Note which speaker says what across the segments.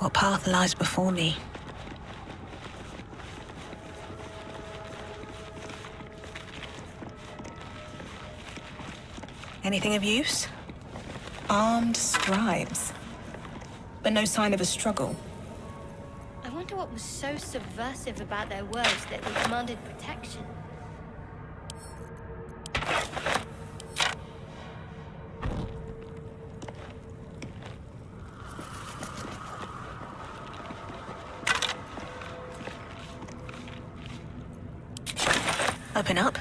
Speaker 1: What path lies before me? Anything of use?
Speaker 2: Armed scribes. But no sign of a struggle.
Speaker 3: I wonder what was so subversive about their words that they demanded protection.
Speaker 1: Open up.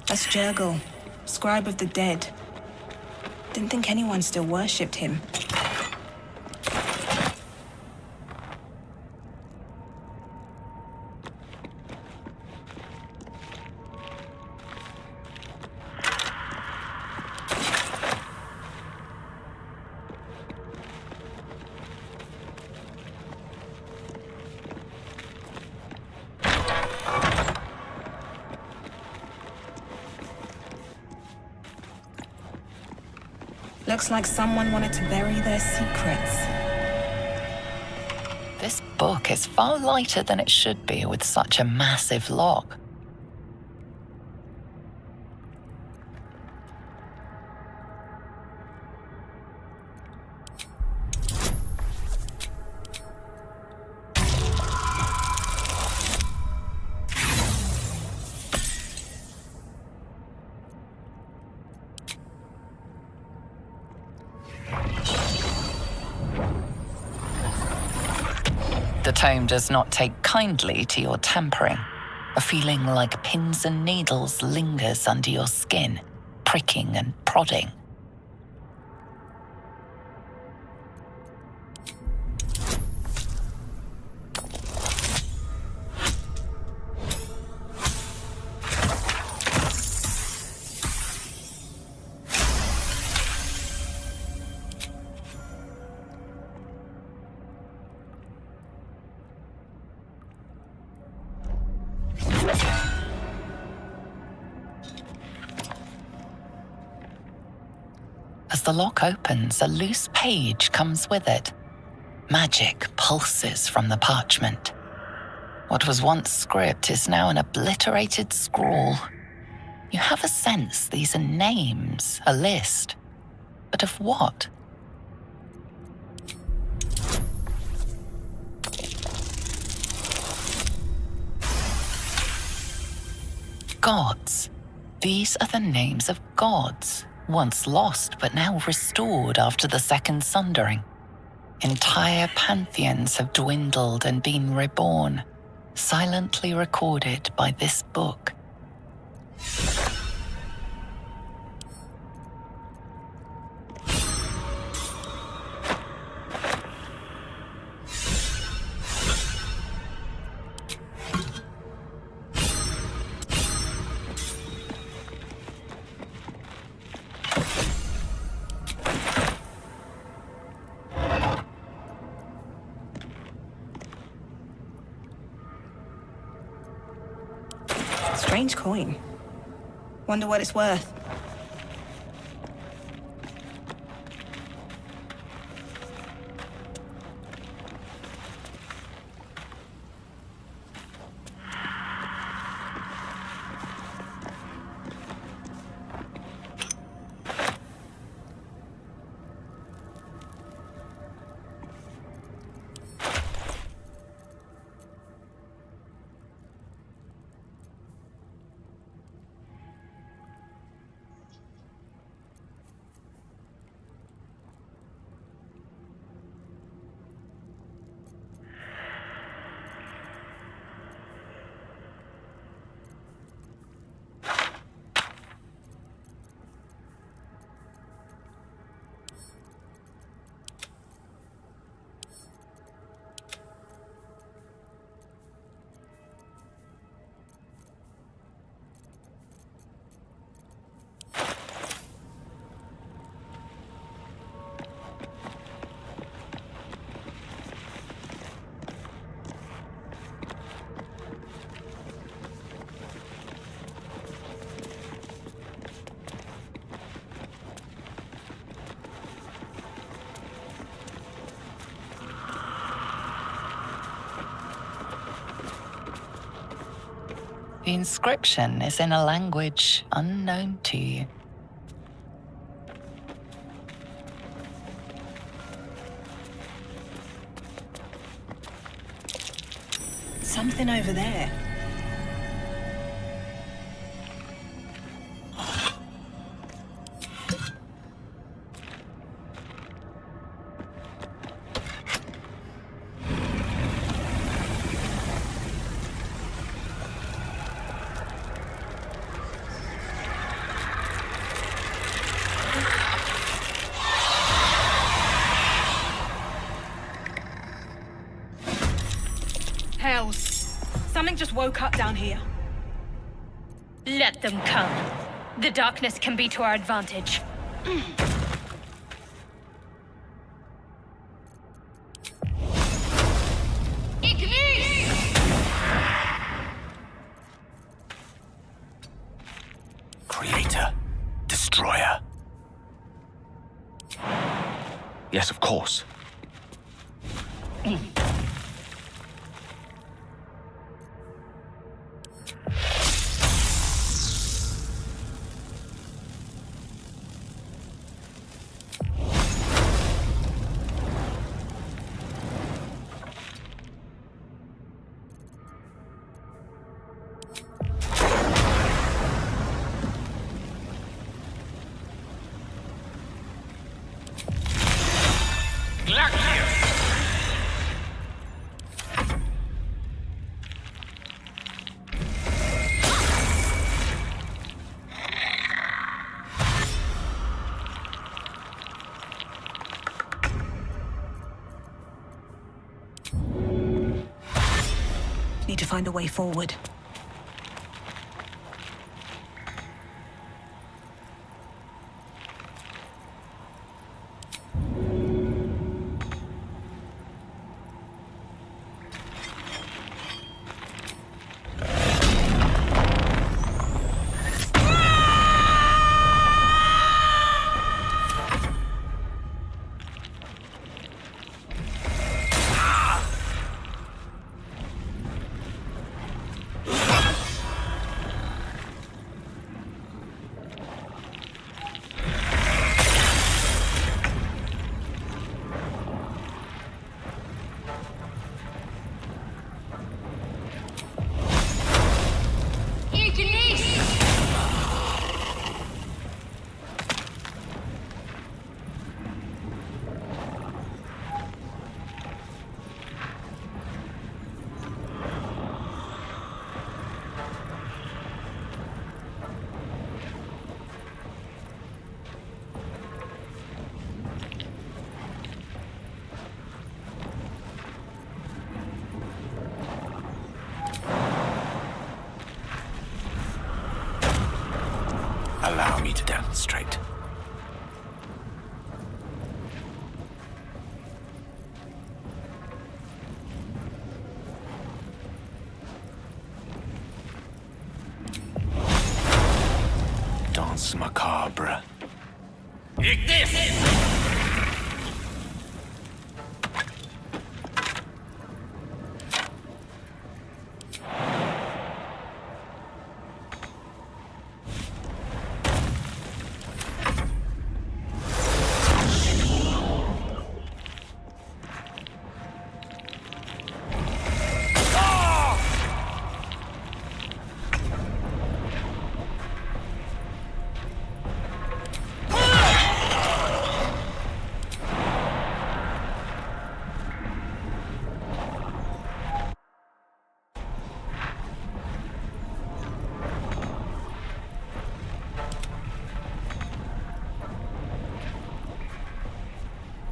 Speaker 2: That's Jurgle, scribe of the dead. Didn't think anyone still worshipped him. Looks like someone wanted to bury their secrets.
Speaker 4: This book is far lighter than it should be with such a massive lock. The tome does not take kindly to your tampering. A feeling like pins and needles lingers under your skin, pricking and prodding. As the lock opens, a loose page comes with it. Magic pulses from the parchment. What was once script is now an obliterated scrawl. You have a sense these are names, a list. But of what? Gods. These are the names of gods, once lost but now restored after the Second Sundering. Entire pantheons have dwindled and been reborn, silently recorded by this book.
Speaker 2: Strange coin. Wonder what it's worth.
Speaker 4: The inscription is in a language unknown to you.
Speaker 2: Something over there.
Speaker 5: Hells. Something just woke up down here.
Speaker 3: Let them come. The darkness can be to our advantage.
Speaker 6: Creator. Destroyer. Yes, of course.
Speaker 1: Need to find a way forward.
Speaker 6: Allow me to demonstrate. Danse macabre.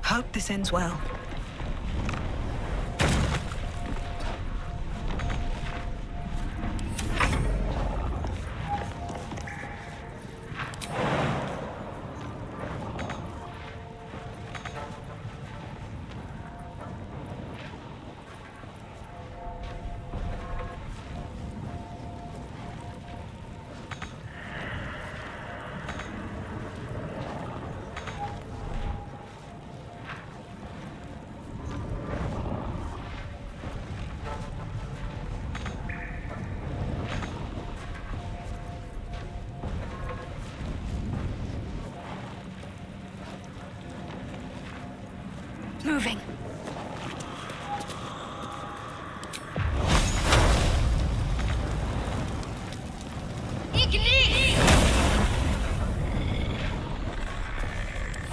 Speaker 1: Hope this ends well.
Speaker 5: Moving.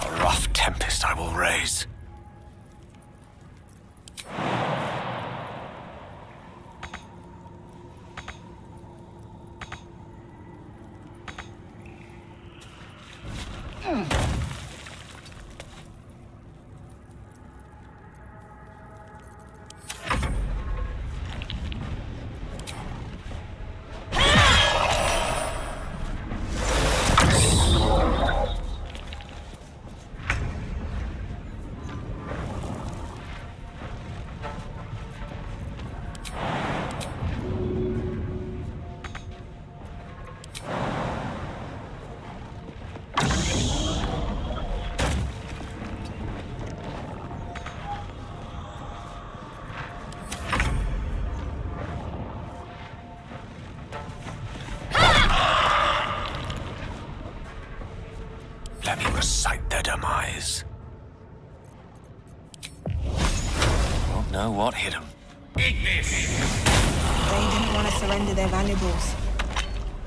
Speaker 6: A rough tempest I will raise. Let me recite their demise. Won't know what hit them.
Speaker 2: They didn't want to surrender their valuables,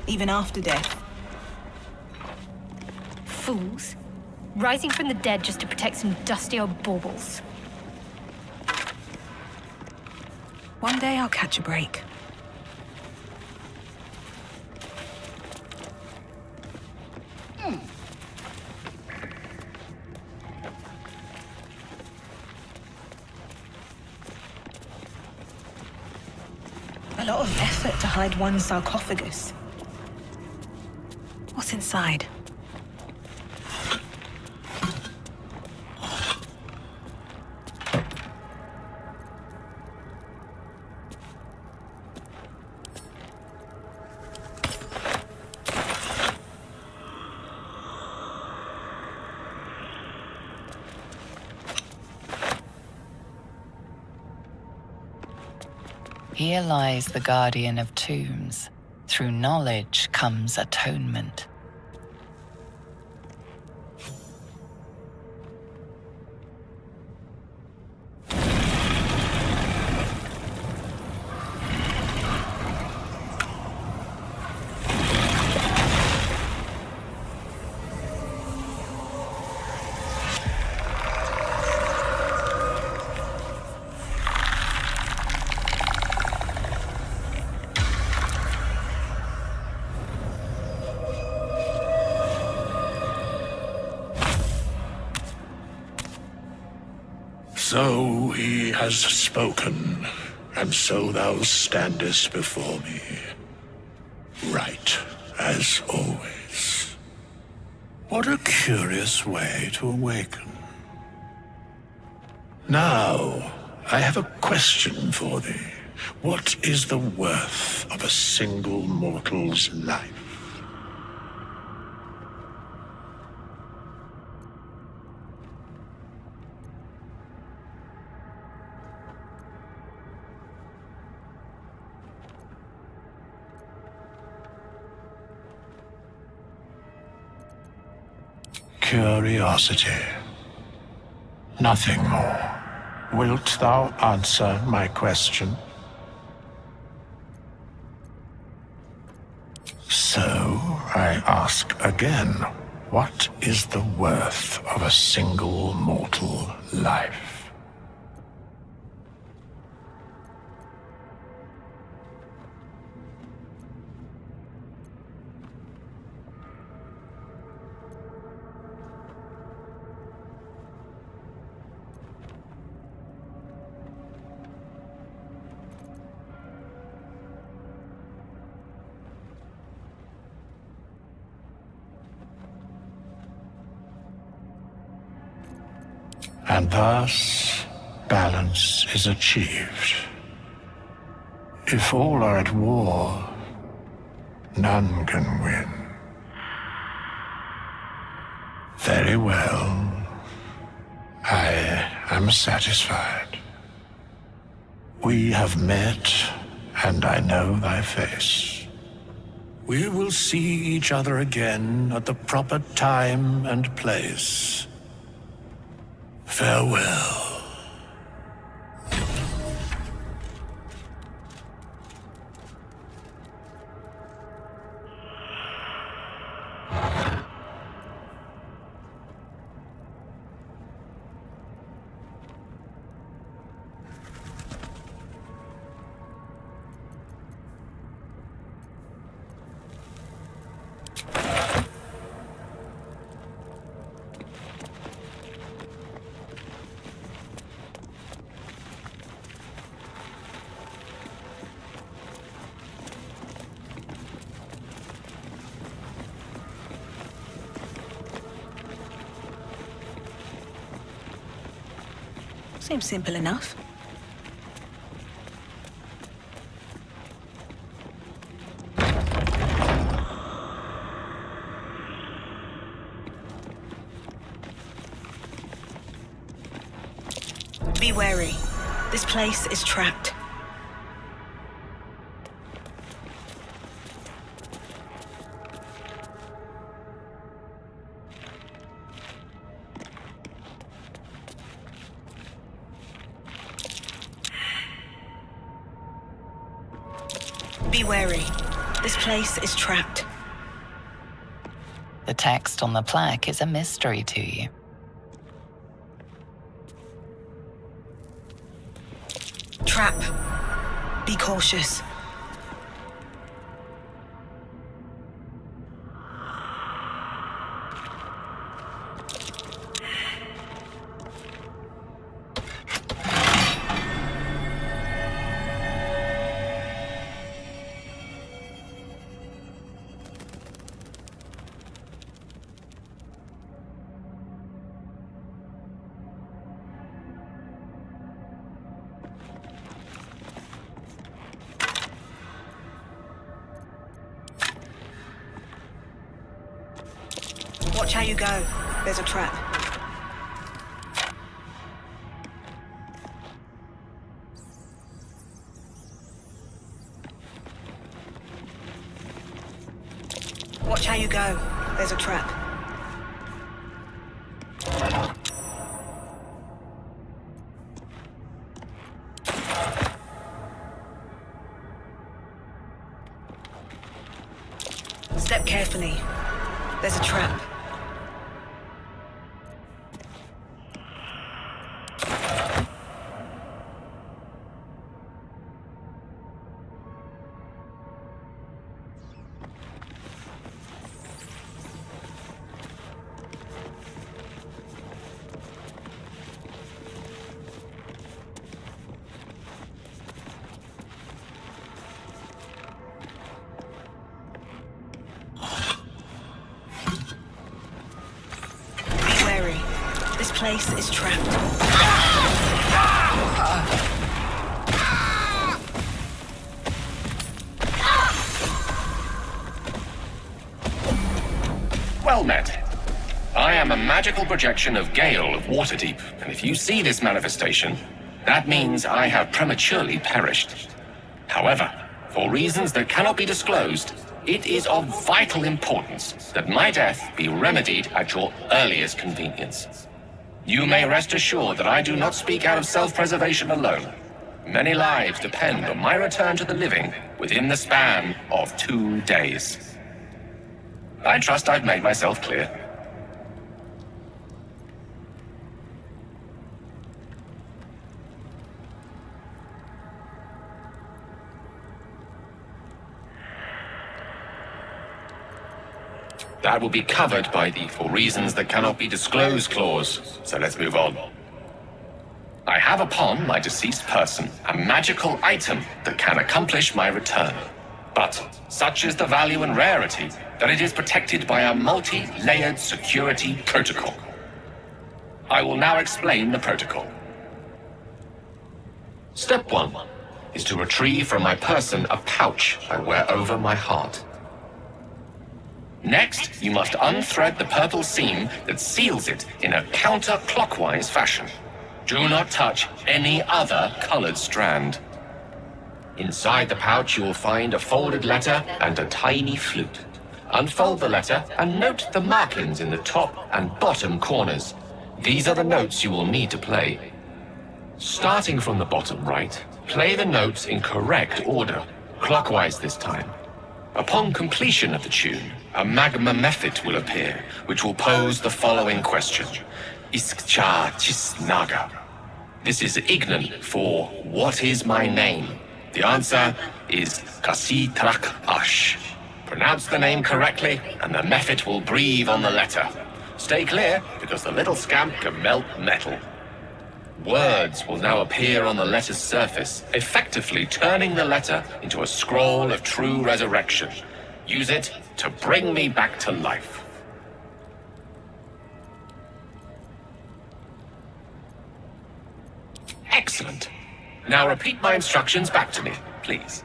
Speaker 2: even after death.
Speaker 3: Fools. Rising from the dead just to protect some dusty old baubles.
Speaker 1: One day I'll catch a break.
Speaker 2: A lot of effort to hide one sarcophagus.
Speaker 1: What's inside?
Speaker 4: Here lies the guardian of tombs. Through knowledge comes atonement.
Speaker 7: So he has spoken, and so thou standest before me. Right, as always. What a curious way to awaken. Now, I have a question for thee. What is the worth of a single mortal's life? Curiosity. Nothing more. Wilt thou answer my question? So, I ask again, what is the worth of a single mortal life? And thus, balance is achieved. If all are at war, none can win. Very well. I am satisfied. We have met, and I know thy face. We will see each other again at the proper time and place. Farewell.
Speaker 2: Seems simple enough. Be wary. This place is trapped. Be wary. This place is trapped.
Speaker 4: The text on the plaque is a mystery to you.
Speaker 2: Trap. Be cautious. Watch how you go. There's a trap. Watch how you go. There's a trap. Step carefully. There's a trap. This place is trapped.
Speaker 8: Well met. I am a magical projection of Gale of Waterdeep, and if you see this manifestation, that means I have prematurely perished. However, for reasons that cannot be disclosed, it is of vital importance that my death be remedied at your earliest convenience. You may rest assured that I do not speak out of self-preservation alone. Many lives depend on my return to the living within the span of 2 days. I trust I've made myself clear. That will be covered by the "for reasons that cannot be disclosed" clause, so let's move on. I have upon my deceased person a magical item that can accomplish my return. But such is the value and rarity that it is protected by a multi-layered security protocol. I will now explain the protocol. Step 1 is to retrieve from my person a pouch I wear over my heart. Next, you must unthread the purple seam that seals it in a counterclockwise fashion. Do not touch any other colored strand. Inside the pouch, you will find a folded letter and a tiny flute. Unfold the letter and note the markings in the top and bottom corners. These are the notes you will need to play. Starting from the bottom right, play the notes in correct order, clockwise this time. Upon completion of the tune, a magma method will appear, which will pose the following question. Iskcha Chisnaga. This is Ignan for "What is my name?" The answer is Kasitrak Ash. Pronounce the name correctly, and the method will breathe on the letter. Stay clear, because the little scamp can melt metal. Words will now appear on the letter's surface, effectively turning the letter into a scroll of true resurrection. Use it to bring me back to life. Excellent. Now repeat my instructions back to me, please.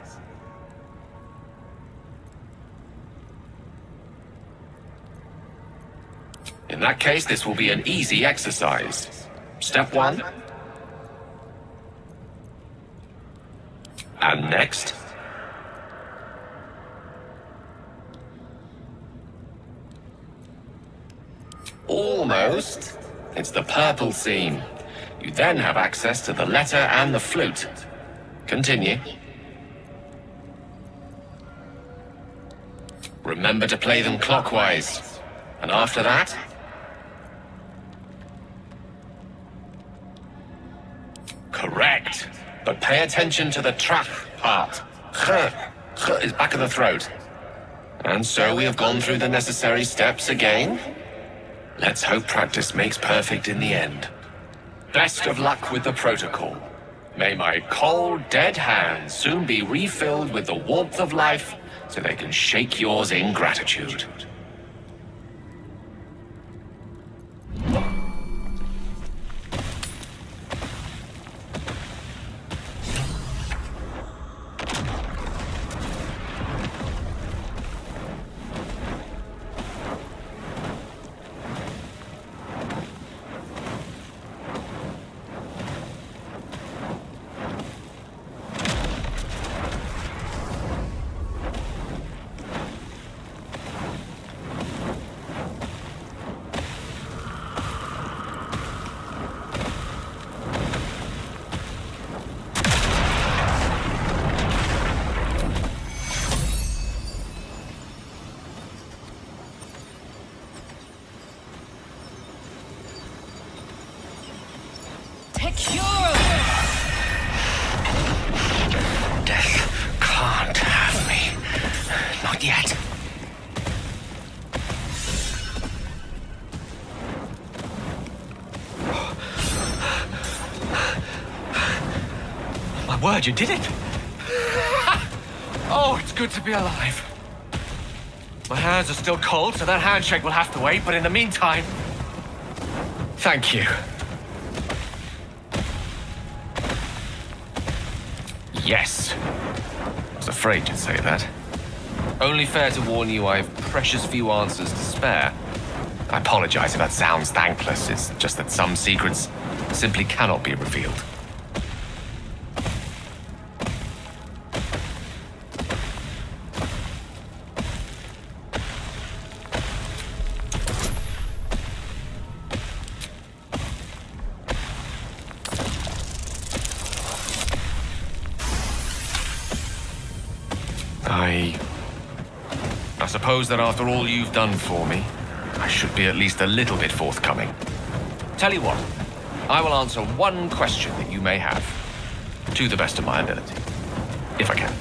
Speaker 8: In that case, this will be an easy exercise. Step 1. And next. Almost. It's the purple seam. You then have access to the letter and the flute. Continue. Remember to play them clockwise. And after that? Correct. But pay attention to the trap part. Ch is back of the throat. And so we have gone through the necessary steps again. Let's hope practice makes perfect in the end. Best of luck with the protocol. May my cold, dead hands soon be refilled with the warmth of life so they can shake yours in gratitude. Death can't have me. Not yet. My word, you did it! Oh, it's good to be alive. My hands are still cold, so that handshake will have to wait, but in the meantime, thank you. Yes. I was afraid you'd say that. Only fair to warn you, I have precious few answers to spare. I apologize if that sounds thankless. It's just that some secrets simply cannot be revealed. I suppose that after all you've done for me, I should be at least a little bit forthcoming. Tell you what, I will answer one question that you may have, to the best of my ability, if I can.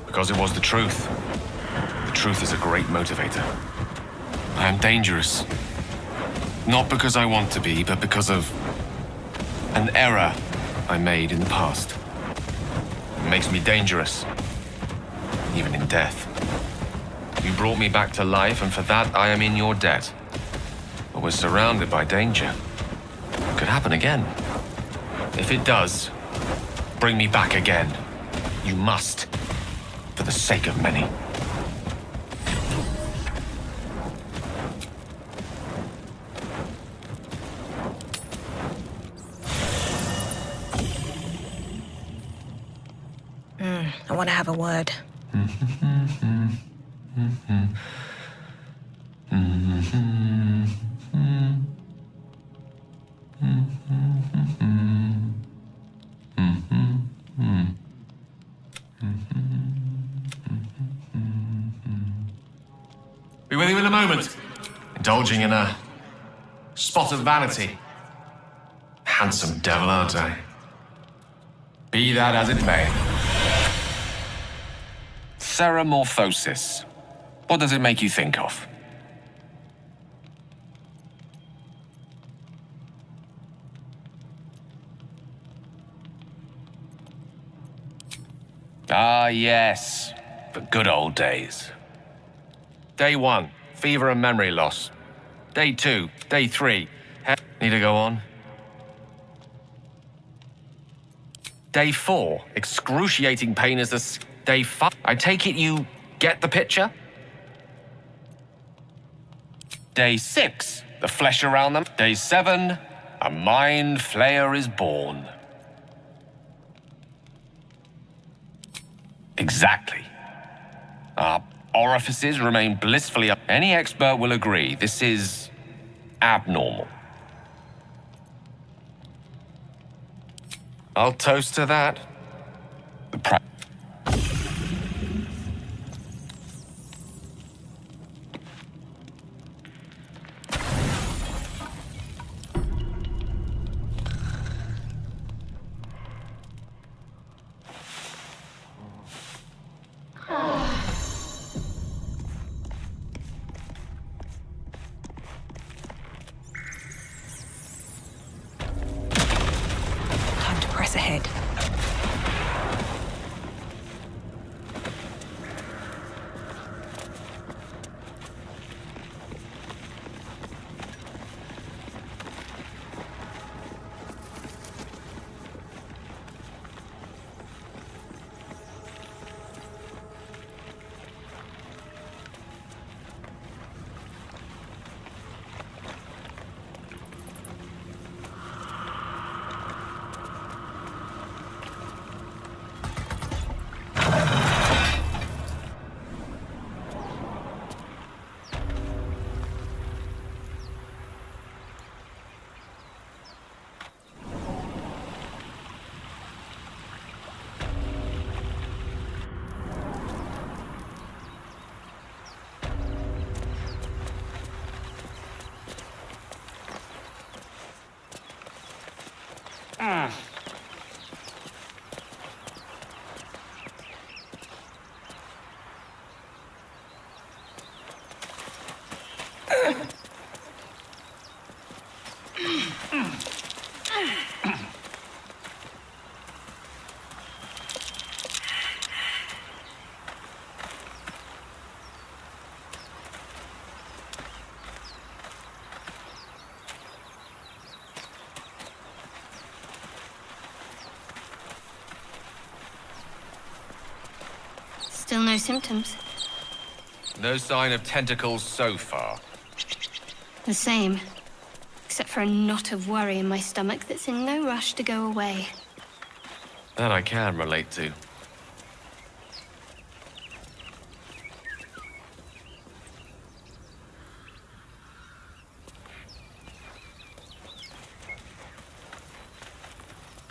Speaker 8: Because it was the truth. The truth is a great motivator. I am dangerous. Not because I want to be, but because of an error I made in the past. It makes me dangerous, even in death. You brought me back to life, and for that I am in your debt. But we're surrounded by danger. It could happen again. If it does, bring me back again. You must, for the sake of many.
Speaker 2: I want to have a word.
Speaker 8: Be with you in a moment. Indulging in a spot of vanity. Handsome devil, aren't I? Be that as it may. Ceramorphosis. What does it make you think of? Ah, yes. The good old days. Day 1, fever and memory loss. Day 2, Day 3, need to go on. Day 4, excruciating pain as the... Day 5, I take it you get the picture? Day 6, the flesh around them. Day 7, a mind flayer is born. Exactly. Our orifices remain blissfully up. Any expert will agree this is abnormal. I'll toast to that.
Speaker 1: Time to press ahead.
Speaker 3: Still no symptoms.
Speaker 8: No sign of tentacles so far.
Speaker 3: The same. Except for a knot of worry in my stomach that's in no rush to go away.
Speaker 8: That I can relate to.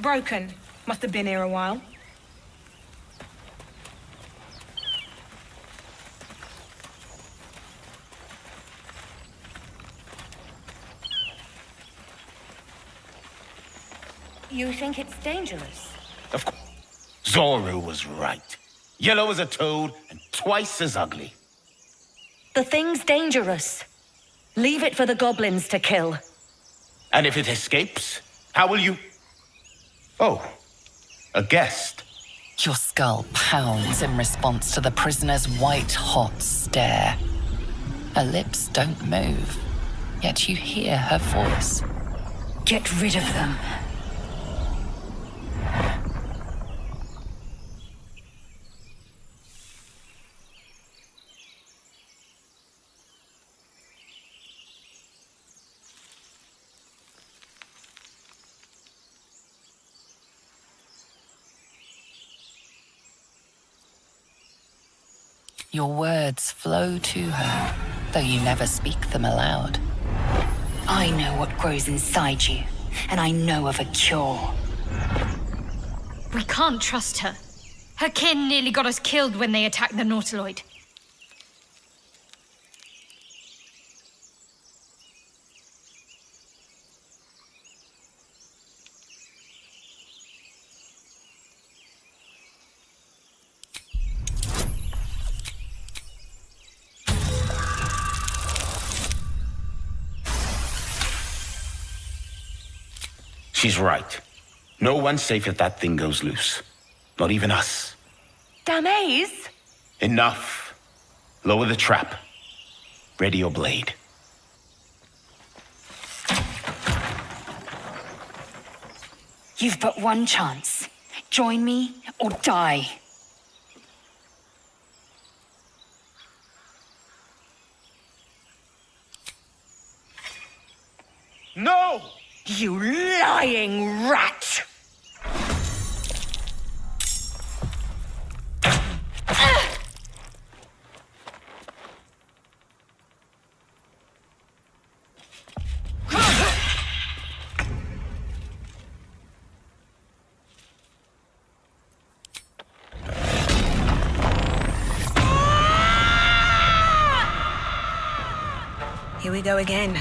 Speaker 5: Broken. Must have been here a while.
Speaker 9: You think it's dangerous?
Speaker 10: Of course. Zoru was right. Yellow as a toad and twice as ugly.
Speaker 9: The thing's dangerous. Leave it for the goblins to kill.
Speaker 10: And if it escapes, how will you... Oh, a guest.
Speaker 4: Your skull pounds in response to the prisoner's white-hot stare. Her lips don't move, yet you hear her voice.
Speaker 9: Get rid of them.
Speaker 4: Your words flow to her, though you never speak them aloud.
Speaker 9: I know what grows inside you, and I know of a cure.
Speaker 3: We can't trust her. Her kin nearly got us killed when they attacked the Nautiloid.
Speaker 10: She's right. No one's safe if that thing goes loose. Not even us.
Speaker 9: DayZ?
Speaker 10: Enough. Lower the trap. Ready your blade.
Speaker 11: You've but one chance. Join me or die.
Speaker 10: No!
Speaker 11: You lying rat!
Speaker 1: Here we go again.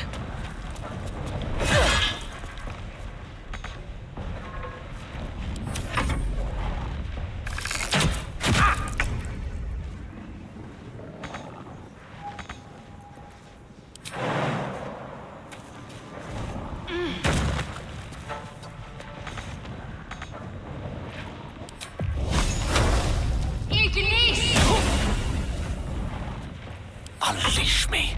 Speaker 6: Unleash me.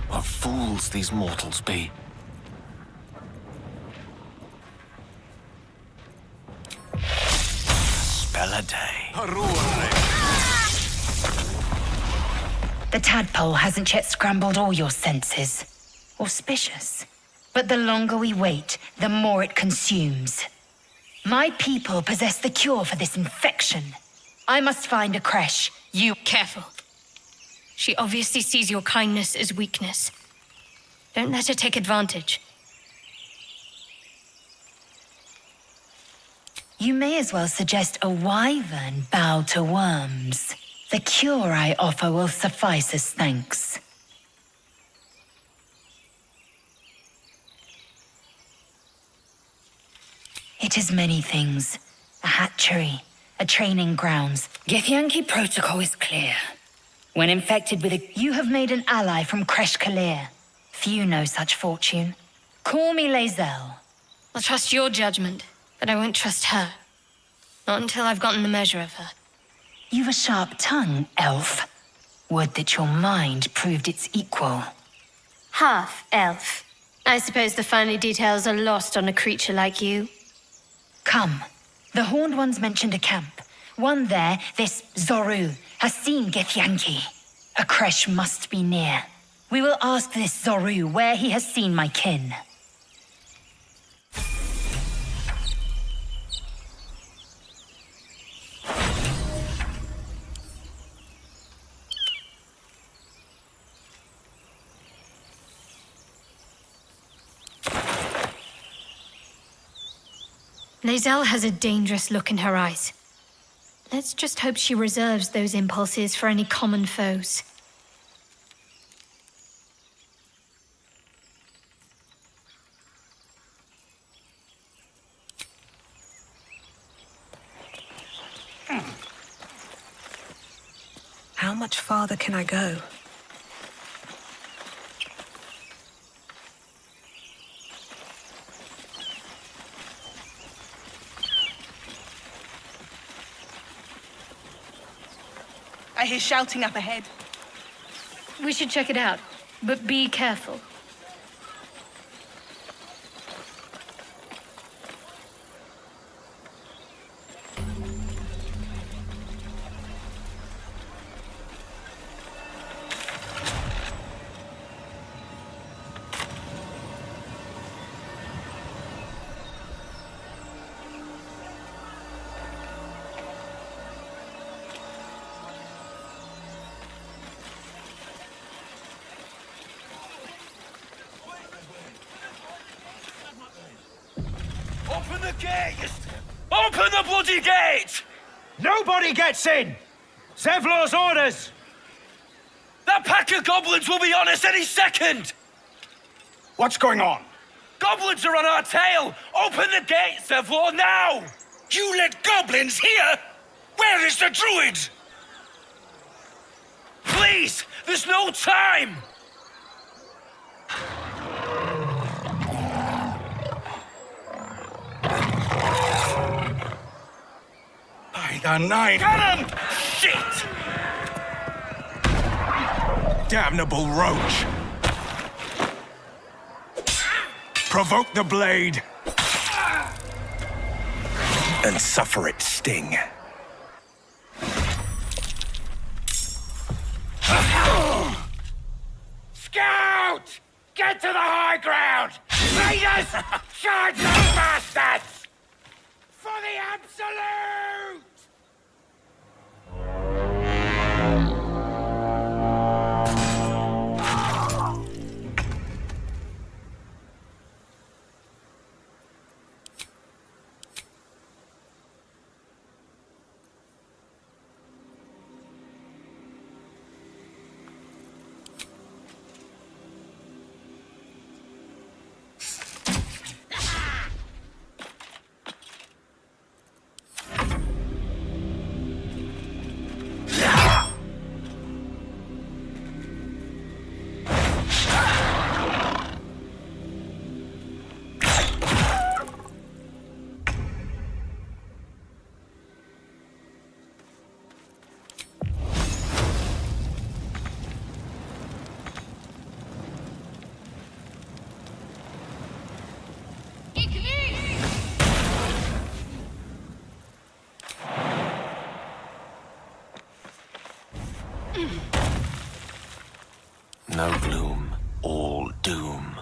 Speaker 6: What fools these mortals be. Spell a day.
Speaker 11: The tadpole hasn't yet scrambled all your senses. Auspicious. But the longer we wait, the more it consumes. My people possess the cure for this infection. I must find a creche. You...
Speaker 3: Careful. She obviously sees your kindness as weakness. Don't let her take advantage.
Speaker 11: You may as well suggest a wyvern bow to worms. The cure I offer will suffice as thanks. It is many things. A hatchery, a training grounds. Githyanki protocol is clear. When infected with a... You have made an ally from Kresh Kalir. Few know such fortune. Call me Lae'zel.
Speaker 3: I'll trust your judgment, but I won't trust her. Not until I've gotten the measure of her.
Speaker 11: You've a sharp tongue, elf. Would that your mind proved its equal.
Speaker 3: Half-elf. I suppose the finer details are lost on a creature like you.
Speaker 11: Come. The Horned Ones mentioned a camp. One there, this Zoru, has seen Githyanki. A creche must be near. We will ask this Zoru where he has seen my kin.
Speaker 3: Lae'zel has a dangerous look in her eyes. Let's just hope she reserves those impulses for any common foes.
Speaker 1: How much farther can I go?
Speaker 5: I hear shouting up ahead.
Speaker 3: We should check it out, but be careful.
Speaker 10: Open the gate! Open the bloody gate!
Speaker 12: Nobody gets in! Zevlor's orders!
Speaker 10: That pack of goblins will be on us any second!
Speaker 12: What's going on?
Speaker 10: Goblins are on our tail! Open the gate, Zevlor, now!
Speaker 6: You let goblins here? Where is the druid?
Speaker 10: Please! There's no time!
Speaker 6: By the nine...
Speaker 10: Get him! Shit!
Speaker 6: Damnable roach! Provoke the blade! And suffer its sting.
Speaker 10: Scout! Get to the high ground! Raiders! Charge those bastards! For the absolute!
Speaker 6: No gloom, all doom.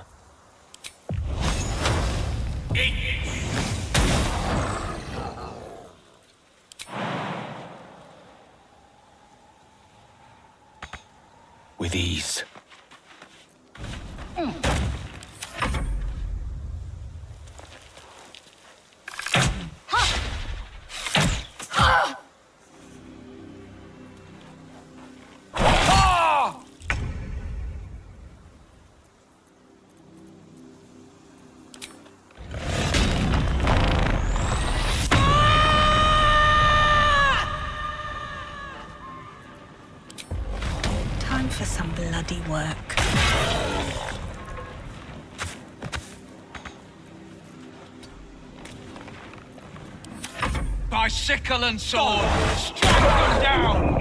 Speaker 6: With ease.
Speaker 1: Time for some bloody work.
Speaker 10: By sickle and sword, strike them down!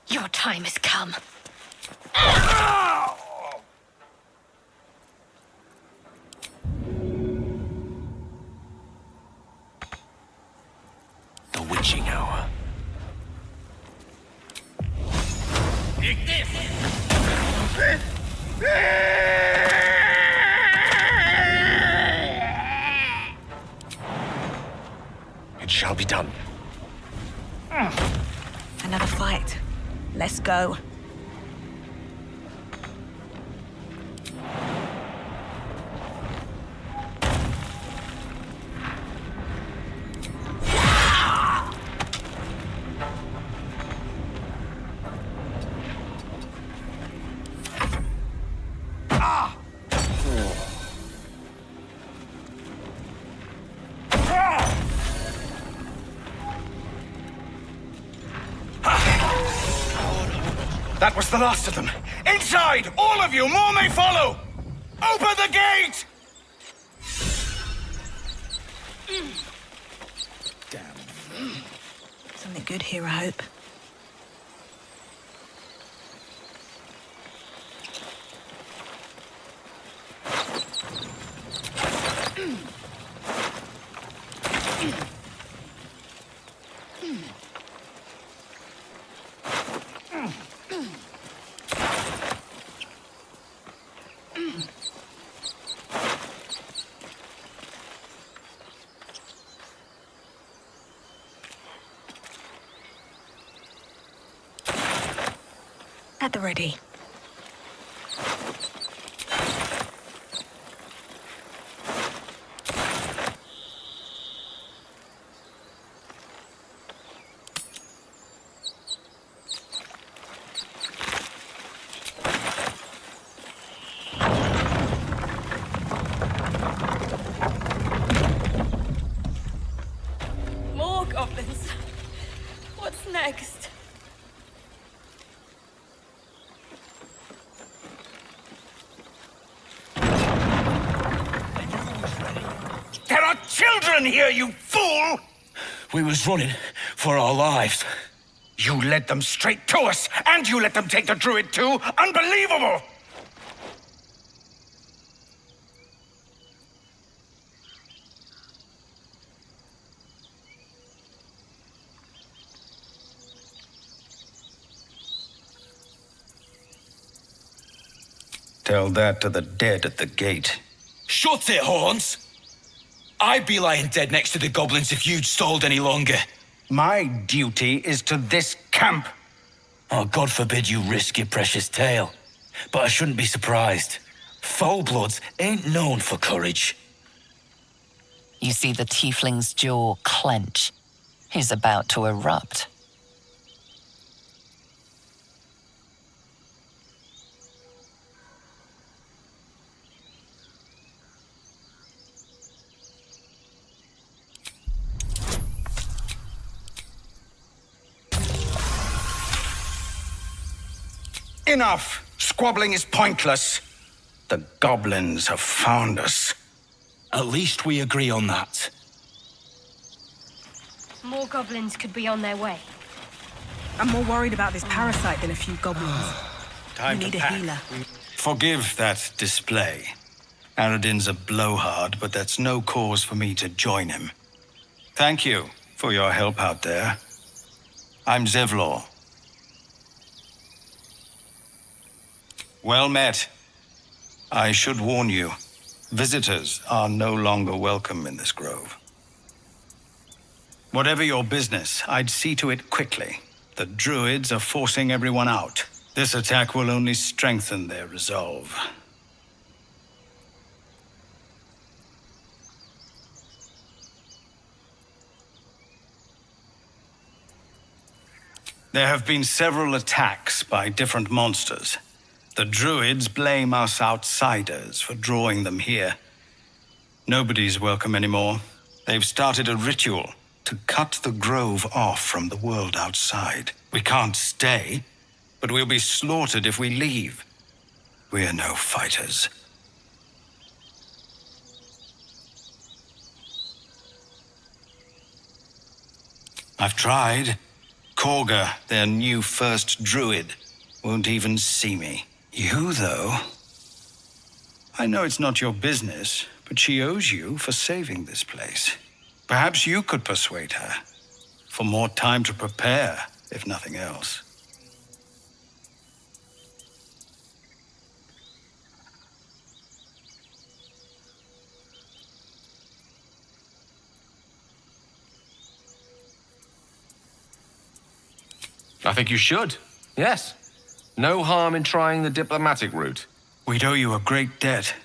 Speaker 3: Your time has come.
Speaker 6: The witching hour.
Speaker 10: Take this!
Speaker 6: It shall be done.
Speaker 1: Another fight. Let's go.
Speaker 12: That was the last of them. Inside! All of you! More may follow! Open the gate!
Speaker 1: Damn. Something good here, I hope. At the ready.
Speaker 13: More goblins. What's next?
Speaker 12: There are children here, you fool!
Speaker 6: We was running for our lives.
Speaker 12: You led them straight to us, and you let them take the druid too? Unbelievable!
Speaker 14: Tell that to the dead at the gate.
Speaker 6: Shut it, Horns! I'd be lying dead next to the goblins if you'd stalled any longer.
Speaker 12: My duty is to this camp.
Speaker 6: Oh, God forbid you risk your precious tail. But I shouldn't be surprised. Foulbloods ain't known for courage.
Speaker 4: You see the tiefling's jaw clench. He's about to erupt.
Speaker 12: Enough! Squabbling is pointless. The goblins have found us.
Speaker 6: At least we agree on that.
Speaker 3: More goblins could be on their way.
Speaker 5: I'm more worried about this parasite than a few goblins.
Speaker 14: Time
Speaker 5: We need
Speaker 14: to
Speaker 5: a
Speaker 14: pack.
Speaker 5: healer.
Speaker 14: Forgive that display. Aradin's a blowhard, but that's no cause for me to join him. Thank you for your help out there. I'm Zevlor. Well met. I should warn you, visitors are no longer welcome in this grove. Whatever your business, I'd see to it quickly. The druids are forcing everyone out. This attack will only strengthen their resolve. There have been several attacks by different monsters. The druids blame us outsiders for drawing them here. Nobody's welcome anymore. They've started a ritual to cut the grove off from the world outside. We can't stay, but we'll be slaughtered if we leave. We're no fighters. I've tried. Korga, their new first druid, won't even see me. You, though? I know it's not your business, but she owes you for saving this place. Perhaps you could persuade her. For more time to prepare, if nothing else.
Speaker 8: I think you should. Yes. No harm in trying the diplomatic route.
Speaker 14: We'd owe you a great debt.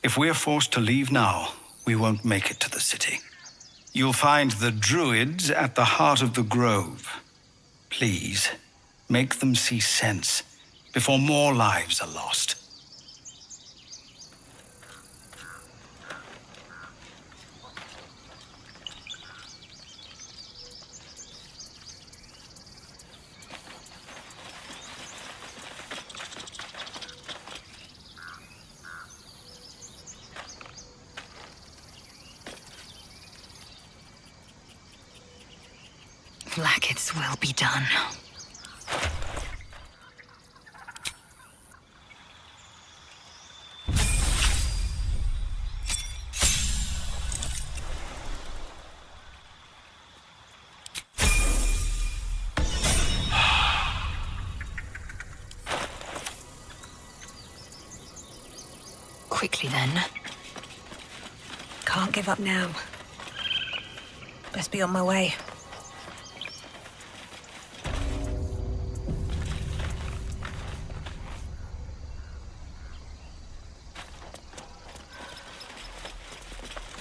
Speaker 14: If we're forced to leave now, we won't make it to the city. You'll find the druids at the heart of the grove. Please, make them see sense before more lives are lost.
Speaker 11: Blackets will be done. Quickly then.
Speaker 2: Can't give up now. Best be on my way.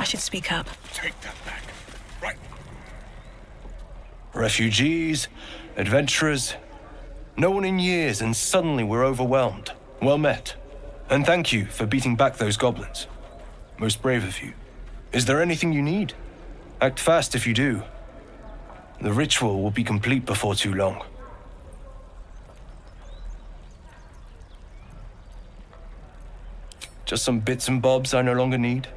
Speaker 2: I should speak up.
Speaker 7: Take that back. Right.
Speaker 15: Refugees, adventurers, no one in years, and suddenly we're overwhelmed. Well met. And thank you for beating back those goblins. Most brave of you. Is there anything you need? Act fast if you do. The ritual will be complete before too long. Just some bits and bobs I no longer need.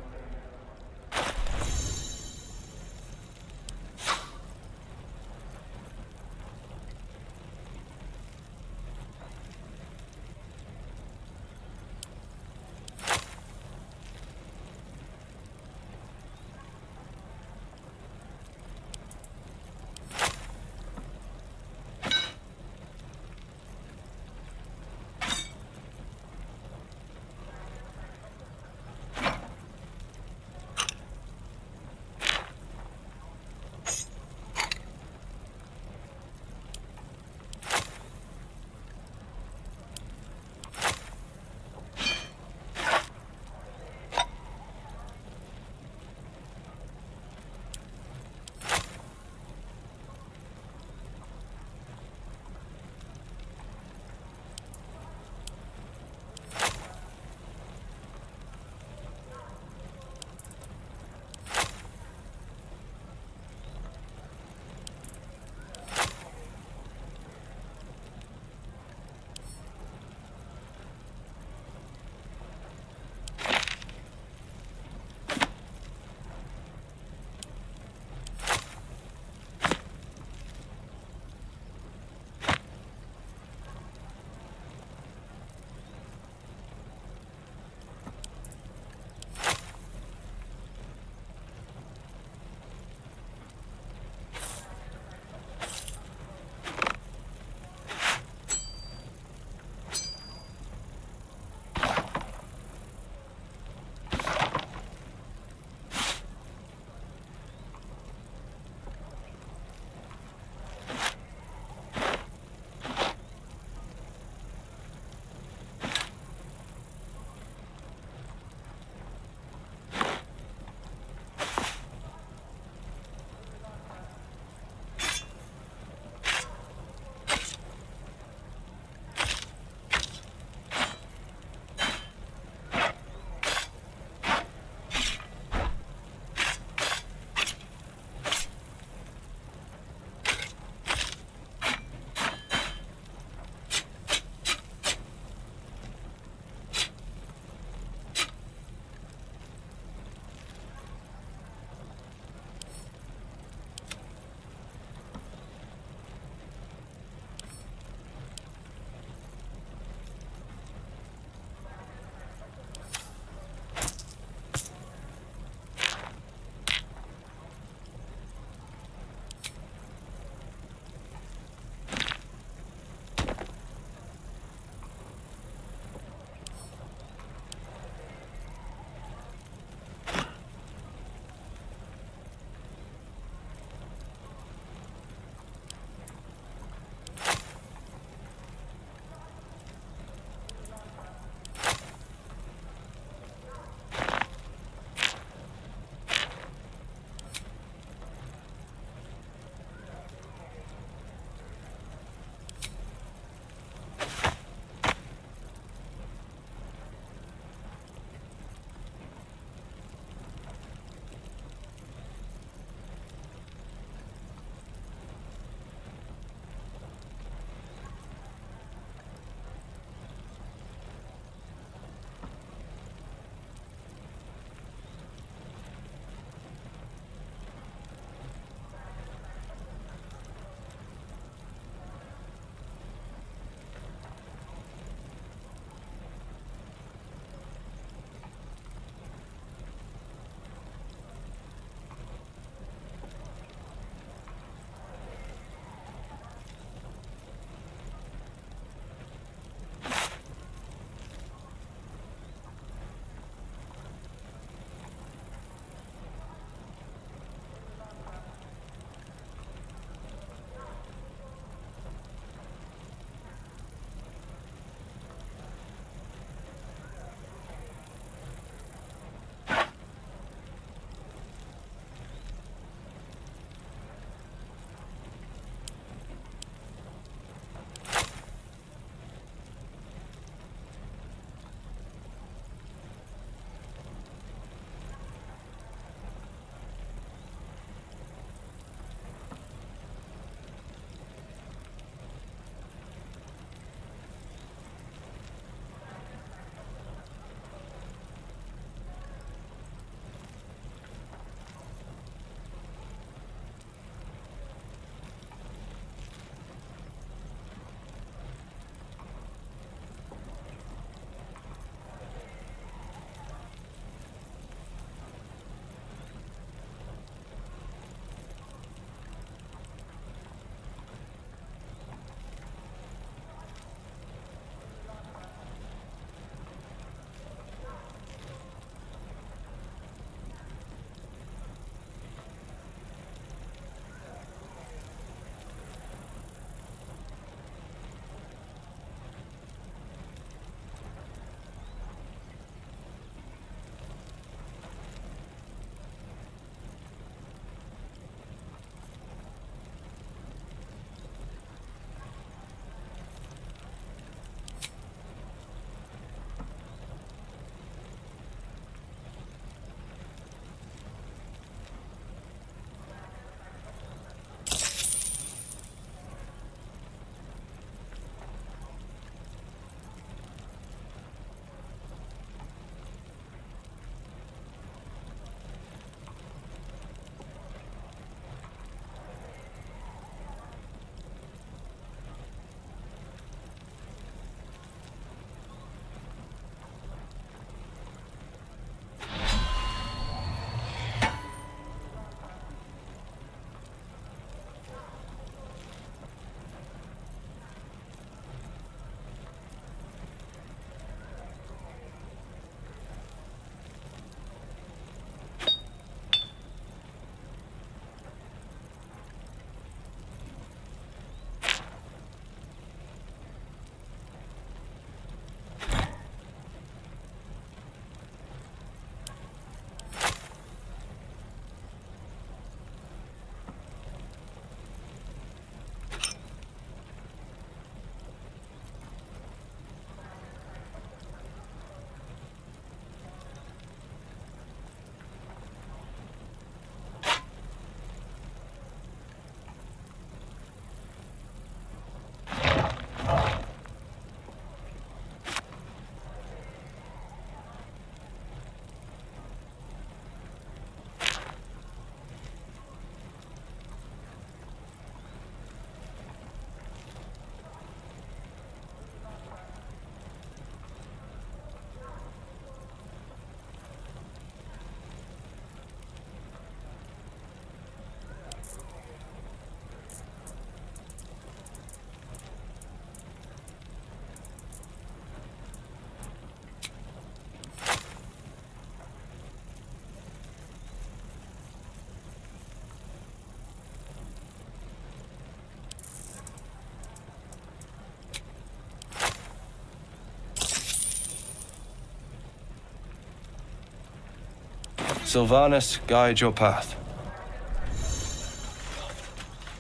Speaker 15: Sylvanas, guide your path.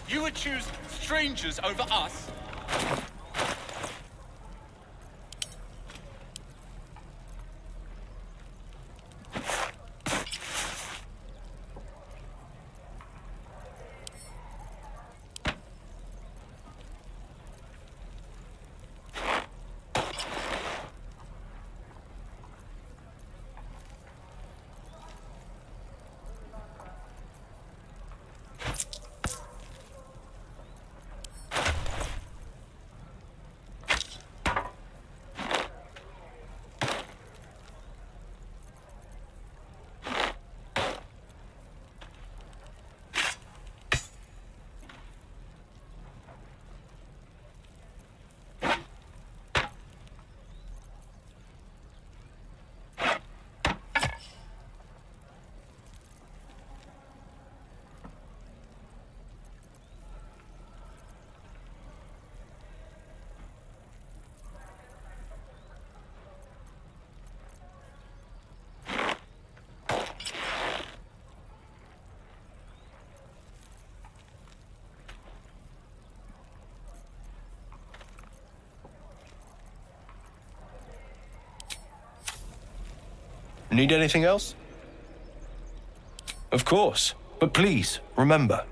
Speaker 10: You would choose strangers over us?
Speaker 15: Need anything else? Of course, but please, remember,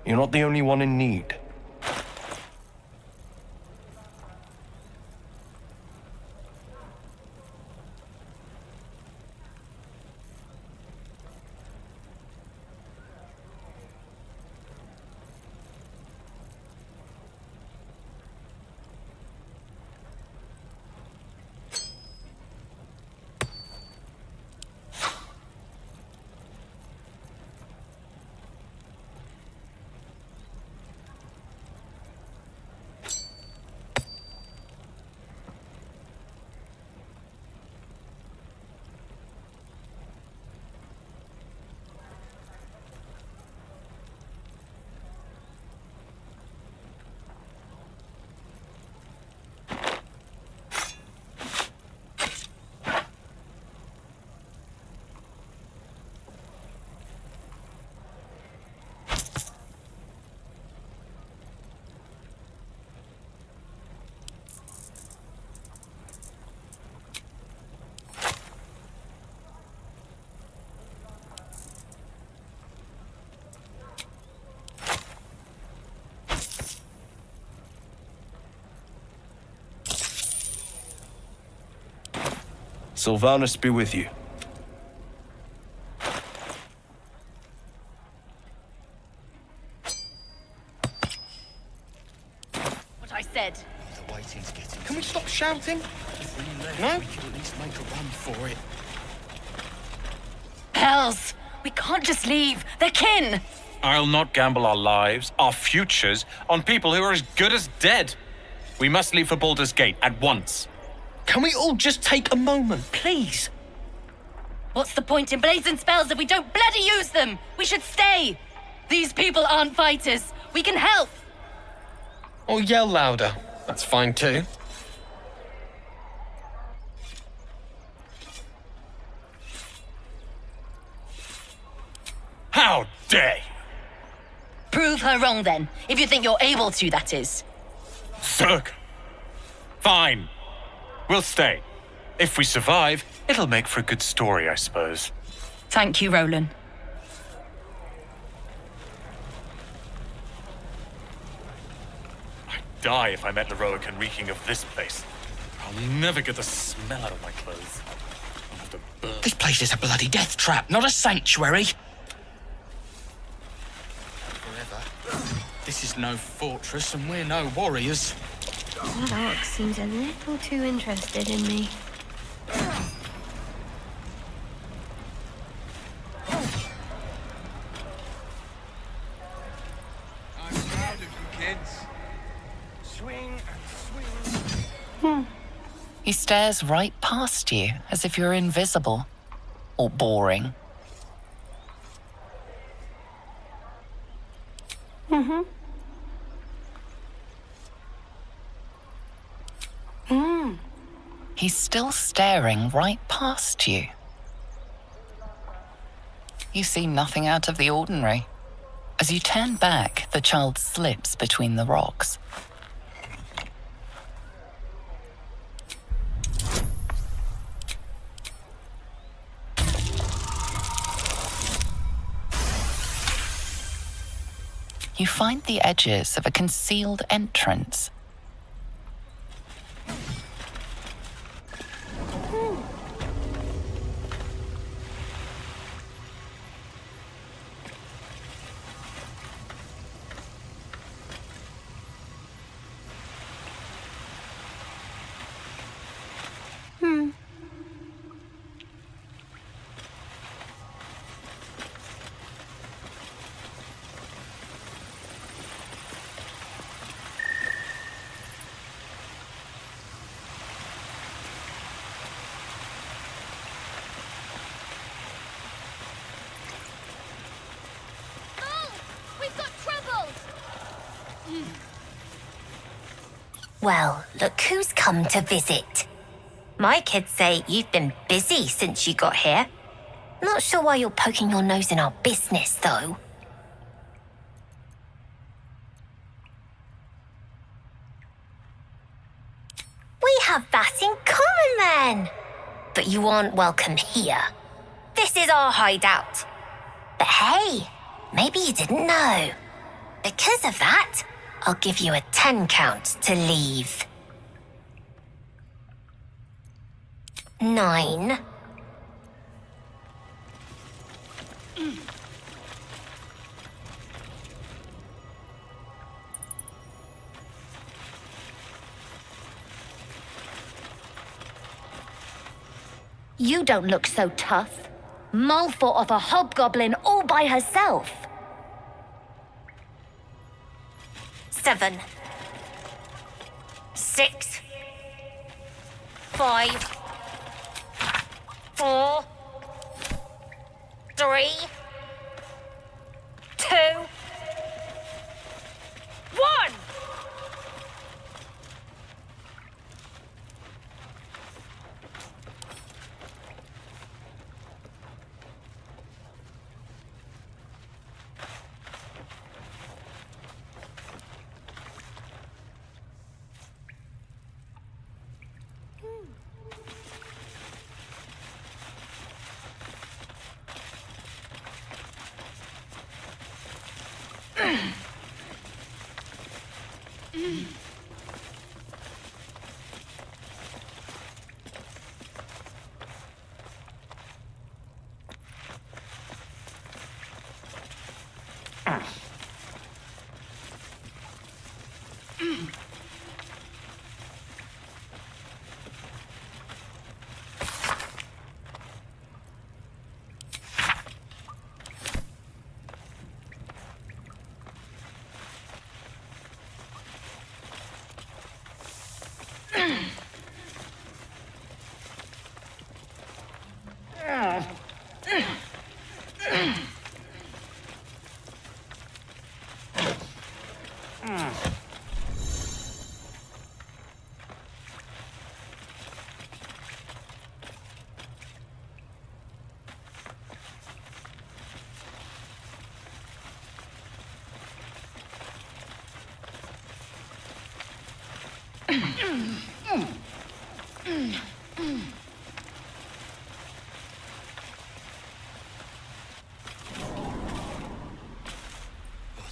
Speaker 15: you're not the only one in need. Sylvanas be with you.
Speaker 9: What I said.
Speaker 10: The waiting's getting... Can we stop shouting? No? We could at least make a run for it.
Speaker 9: Hells! We can't just leave. They're kin!
Speaker 16: I'll not gamble our lives, our futures, on people who are as good as dead. We must leave for Baldur's Gate at once.
Speaker 10: Can we all just take a moment, please?
Speaker 9: What's the point in blazing spells if we don't bloody use them? We should stay! These people aren't fighters. We can help!
Speaker 10: Or yell louder. That's fine too.
Speaker 16: How dare you!
Speaker 9: Prove her wrong then, if you think you're able to, that is.
Speaker 16: Zerg! Fine. We'll stay. If we survive, it'll make for a good story, I suppose.
Speaker 9: Thank you, Roland.
Speaker 16: I'd die if I met Leroican reeking of this place. I'll never get the smell out of my clothes. I'll have to burn.
Speaker 6: This place is a bloody death trap, not a sanctuary. Forever. This is no fortress, and we're no warriors.
Speaker 3: That orc seems a little too interested in me.
Speaker 17: I'm proud of you kids. Swing and swing.
Speaker 4: He stares right past you, as if you're invisible. Or boring. He's still staring right past you. You see nothing out of the ordinary. As you turn back, the child slips between the rocks. You find the edges of a concealed entrance.
Speaker 18: Well, look who's come to visit. My kids say you've been busy since you got here. Not sure why you're poking your nose in our business, though. We have that in common, then. But you aren't welcome here. This is our hideout. But hey, maybe you didn't know. Because of that, I'll give you a 10 count to leave. 9.
Speaker 11: You don't look so tough. Mull fought off a hobgoblin all by herself.
Speaker 18: 7. 6. 5. 4. 3. 2. 1.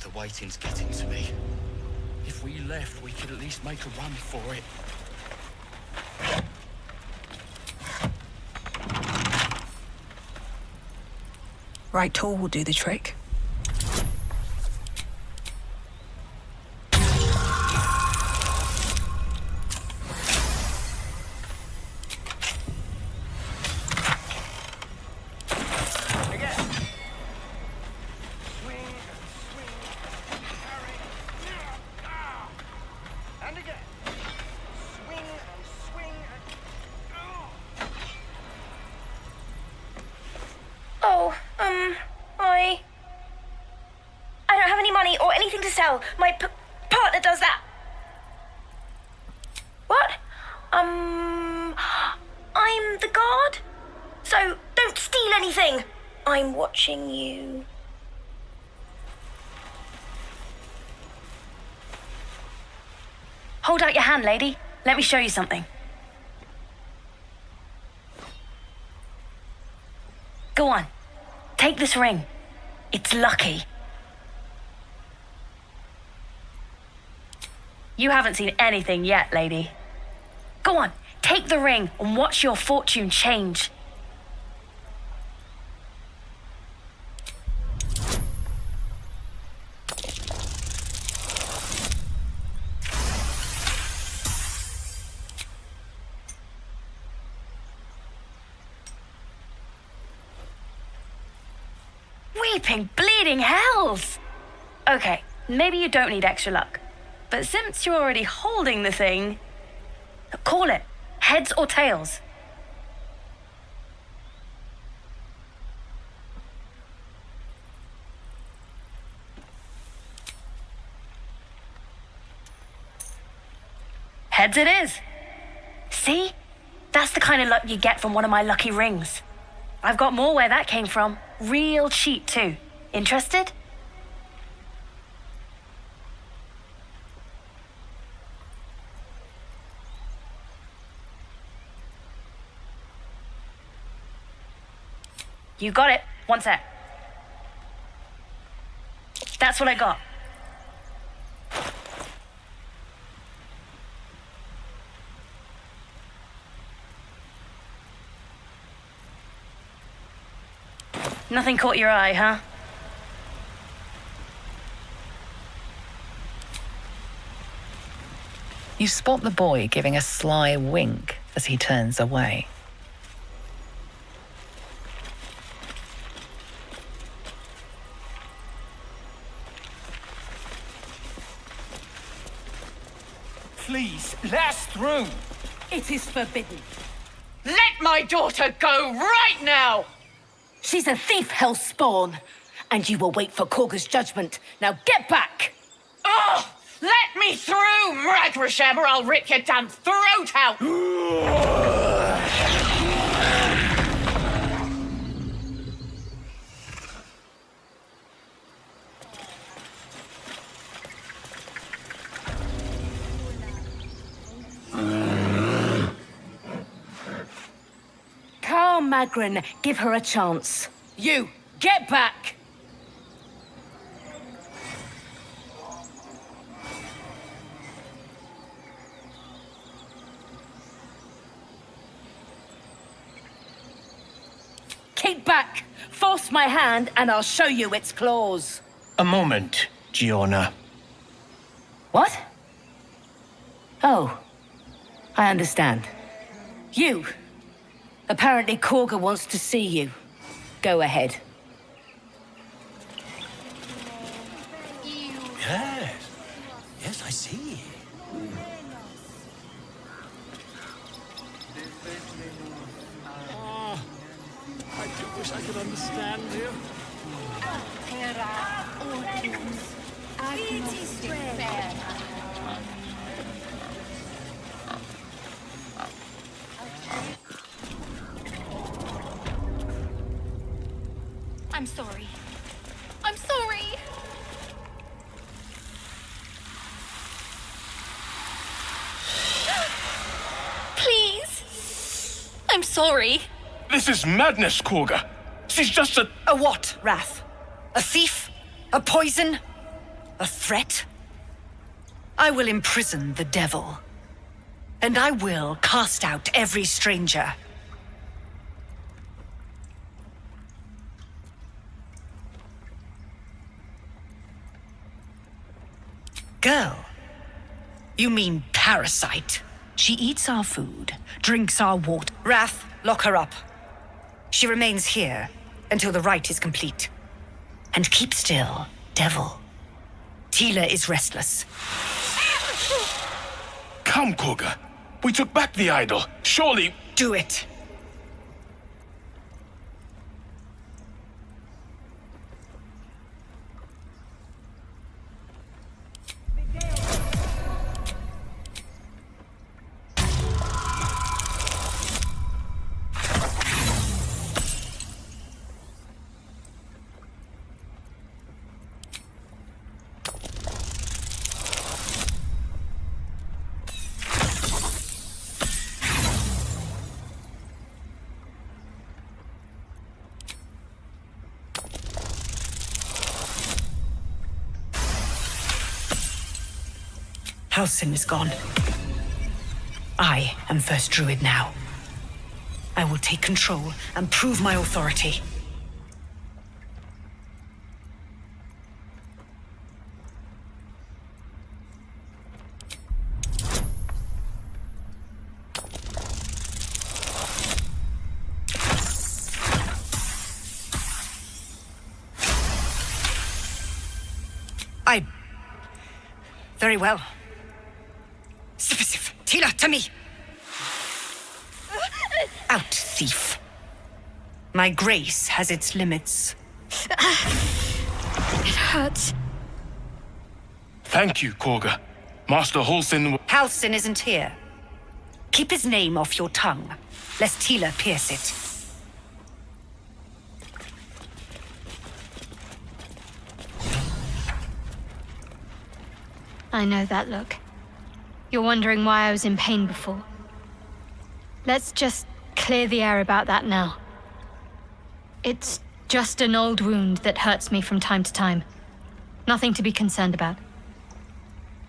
Speaker 6: The waiting's getting to me. If we left, we could at least make a run for it.
Speaker 1: Right tool will do the trick.
Speaker 18: I don't have any money or anything to sell. My partner does that. What? I'm the guard. So don't steal anything. I'm watching you.
Speaker 9: Hold out your hand, lady. Let me show you something. Go on. Take this ring. It's lucky. You haven't seen anything yet, lady. Go on, take the ring and watch your fortune change. Weeping, bleeding hells! Okay, maybe you don't need extra luck. But since you're already holding the thing, call it. Heads or tails? Heads it is. See? That's the kind of luck you get from one of my lucky rings. I've got more where that came from. Real cheap, too. Interested? You got it. One sec. That's what I got. Nothing caught your eye, huh?
Speaker 4: You spot the boy giving a sly wink as he turns away.
Speaker 19: Please, let us through.
Speaker 13: It is forbidden.
Speaker 20: Let my daughter go right now!
Speaker 13: She's a thief, hellspawn. And you will wait for Korga's judgment. Now get back!
Speaker 20: Oh! Let me through, Mragrasham, or I'll rip your damn throat out!
Speaker 13: Carl Magrin, give her a chance. You, get back! Keep back! Force my hand and I'll show you its claws.
Speaker 10: A moment, Giona.
Speaker 13: What? Oh, I understand. You. Apparently Korga wants to see you. Go ahead.
Speaker 6: Yes. Yes, I see.
Speaker 19: Oh, I do wish I could understand you.
Speaker 3: I'm sorry. I'm sorry! Please! I'm sorry.
Speaker 10: This is madness, Korga. She's just a...
Speaker 1: A what, Wrath? A thief? A poison? A threat? I will imprison the devil. And I will cast out every stranger. Girl? You mean parasite? She eats our food, drinks our water. Wrath, lock her up. She remains here until the rite is complete. And keep still, devil. Tila is restless.
Speaker 10: Come, Korga. We took back the idol. Surely...
Speaker 1: Do it. Halsin is gone. I am First Druid now. I will take control and prove my authority. Very well. Sif, Tila, to me! Out, thief. My grace has its limits.
Speaker 3: It hurts.
Speaker 7: Thank you, Korga. Master Halsin...
Speaker 1: Halsin isn't here. Keep his name off your tongue, lest Tila pierce it.
Speaker 3: I know that look. You're wondering why I was in pain before. Let's just clear the air about that now. It's just an old wound that hurts me from time to time. Nothing to be concerned about.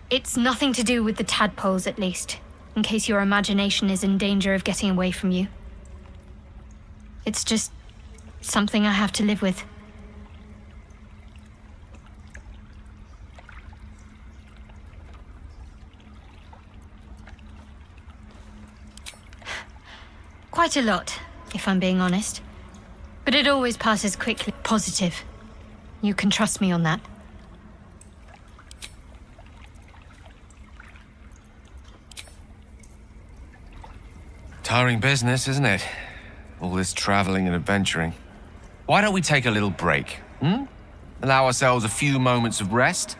Speaker 3: It's nothing to do with the tadpoles, at least, in case your imagination is in danger of getting away from you. It's just something I have to live with. Quite a lot, if I'm being honest. But it always passes quickly. Positive. You can trust me on that.
Speaker 21: Tiring business, isn't it? All this traveling and adventuring. Why don't we take a little break, Allow ourselves a few moments of rest?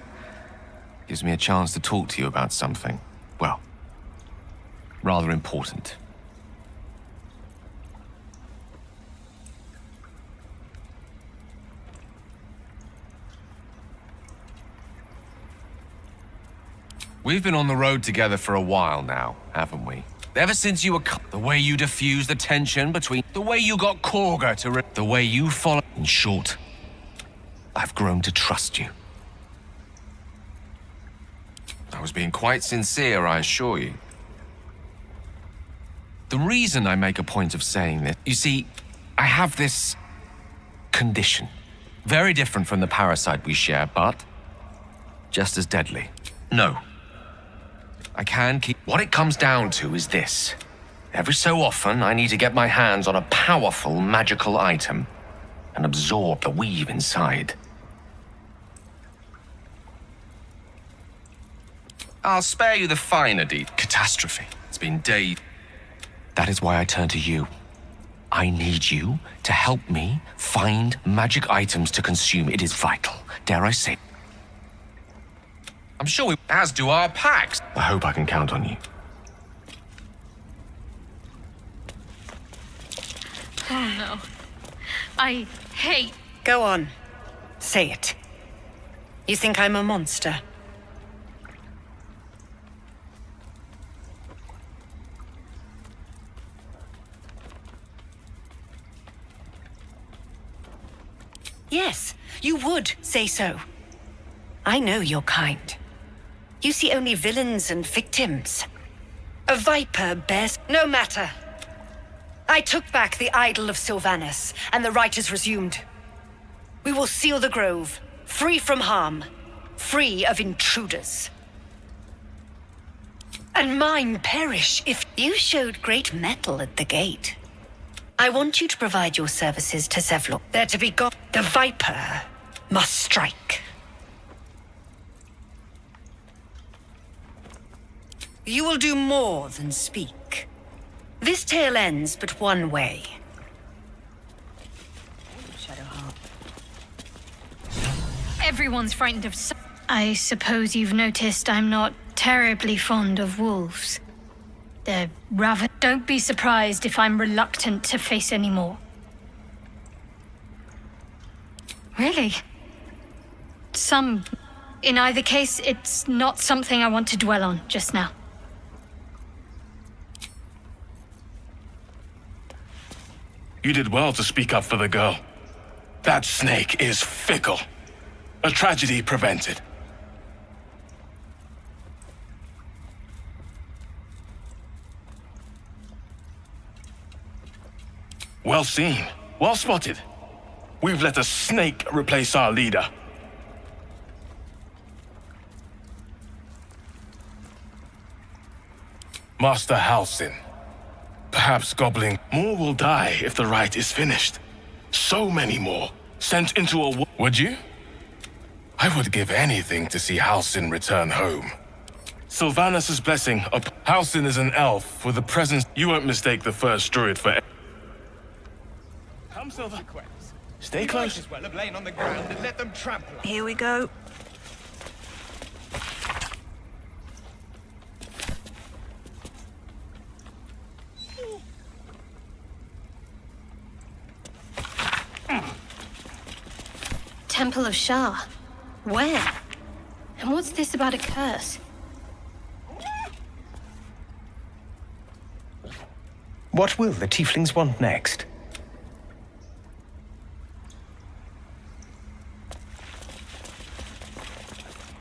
Speaker 21: Gives me a chance to talk to you about something, well, rather important. We've been on the road together for a while now, haven't we? Ever since you were the way you diffused the tension between... The way you got Korga to... The way you follow... In short, I've grown to trust you. I was being quite sincere, I assure you. The reason I make a point of saying this... You see, I have this... condition. Very different from the parasite we share, but... just as deadly. No. I can keep... What it comes down to is this. Every so often, I need to get my hands on a powerful magical item and absorb the weave inside. I'll spare you the finer deed. Catastrophe. It's been days. That is why I turn to you. I need you to help me find magic items to consume. It is vital, dare I say. I'm sure we... As do our packs. I hope I can count on you.
Speaker 3: Oh no. I hate...
Speaker 1: Go on. Say it. You think I'm a monster? Yes, you would say so. I know your kind. You see only villains and victims. A viper bears... No matter. I took back the idol of Sylvanas, and the rite is resumed. We will seal the grove, free from harm, free of intruders. And mine perish if you showed great mettle at the gate. I want you to provide your services to Zevlor. They're to be got. The viper must strike. You will do more than speak. This tale ends but one way.
Speaker 3: Everyone's frightened of... I suppose you've noticed I'm not terribly fond of wolves. They're rather... Don't be surprised if I'm reluctant to face any more. Really? In either case, it's not something I want to dwell on just now.
Speaker 7: You did well to speak up for the girl. That snake is fickle. A tragedy prevented. Well seen. Well spotted. We've let a snake replace our leader. Master Halsin. Perhaps Goblin. More will die if the rite is finished. So many more. Sent into a war. Would you? I would give anything to see Halsin return home. Sylvanus' blessing up. Halsin is an elf with a presence. You won't mistake the first druid for. Come, Silver. Stay close.
Speaker 17: As well have lain on the ground and let them trample.
Speaker 5: Here we go.
Speaker 3: Temple of Shah. Where? And what's this about a curse?
Speaker 15: What will the tieflings want next?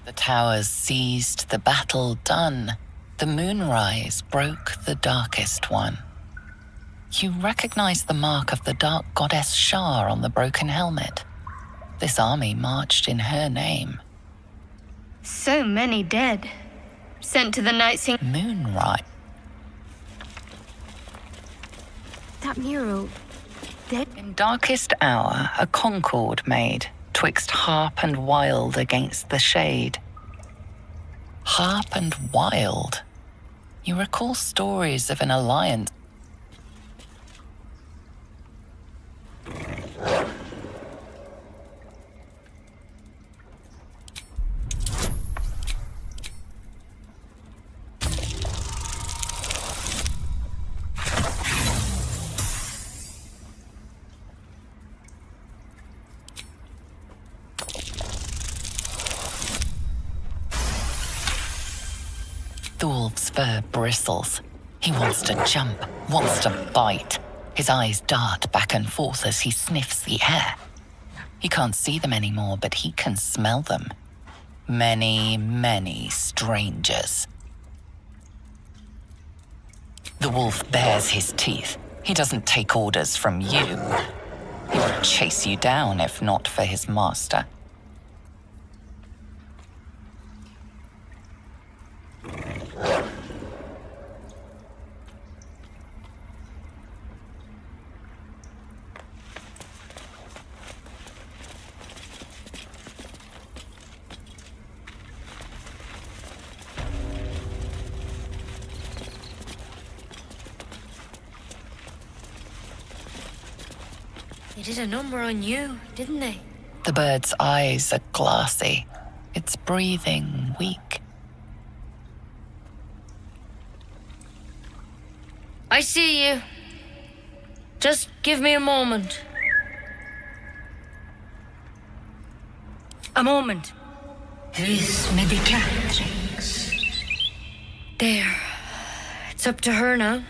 Speaker 4: The towers seized, the battle done. The moonrise broke the darkest one. You recognize the mark of the dark goddess Shah on the broken helmet. This army marched in her name.
Speaker 3: So many dead. Sent to the Night Sing.
Speaker 4: Moonrise.
Speaker 3: That mural. Dead.
Speaker 4: In darkest hour, a concord made, twixt harp and wild against the shade. Harp and wild. You recall stories of an alliance. Thulf's fur bristles. He wants to jump, wants to bite. His eyes dart back and forth as he sniffs the air. He can't see them anymore, but he can smell them. Many, many strangers. The wolf bares his teeth. He doesn't take orders from you. He would chase you down if not for his master.
Speaker 12: They did a number on you, didn't they?
Speaker 4: The bird's eyes are glassy. Its breathing weak.
Speaker 12: I see you. Just give me a moment.
Speaker 1: A moment. This may be tricks.
Speaker 12: There. It's up to her now.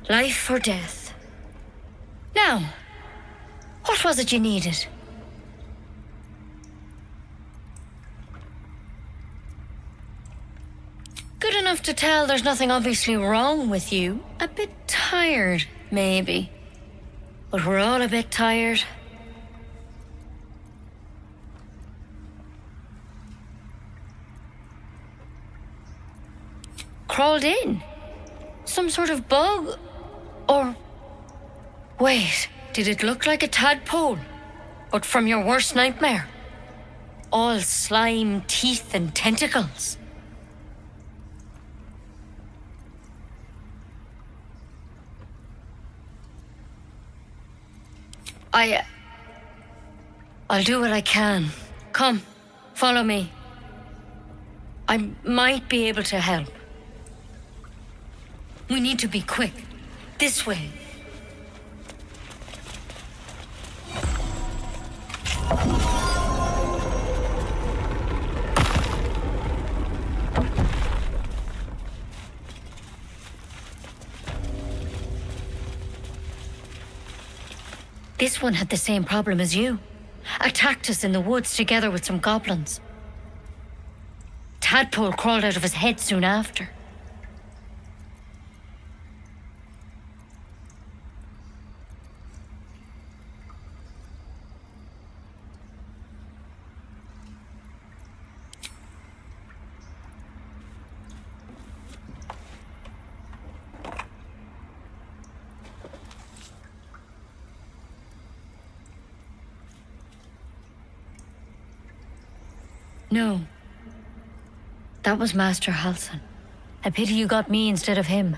Speaker 12: Life or death. Now, what was it you needed? Good enough to tell there's nothing obviously wrong with you. A bit tired, maybe. But we're all a bit tired. Crawled in? Some sort of bug? Or... Wait, did it look like a tadpole? But from your worst nightmare? All slime, teeth, and tentacles. I'll do what I can. Come, follow me. I might be able to help. We need to be quick. This way. This one had the same problem as you. Attacked us in the woods together with some goblins. Tadpole crawled out of his head soon after. No. That was Master Halsin. I pity you got me instead of him.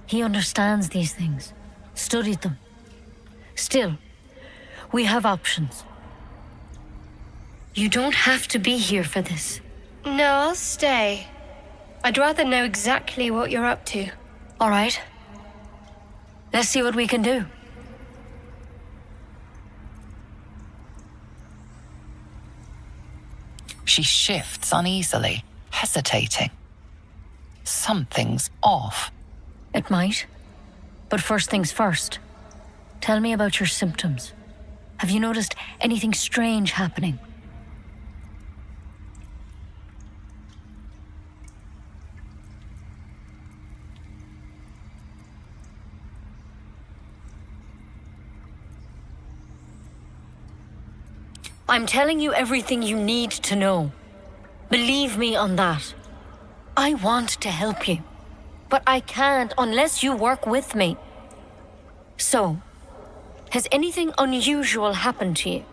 Speaker 12: He understands these things, studied them. Still, we have options. You don't have to be here for this.
Speaker 3: No, I'll stay. I'd rather know exactly what you're up to.
Speaker 12: All right. Let's see what we can do.
Speaker 4: She shifts uneasily, hesitating. Something's off.
Speaker 12: It might. But first things first. Tell me about your symptoms. Have you noticed anything strange happening? I'm telling you everything you need to know. Believe me on that. I want to help you, but I can't unless you work with me. So, has anything unusual happened to you?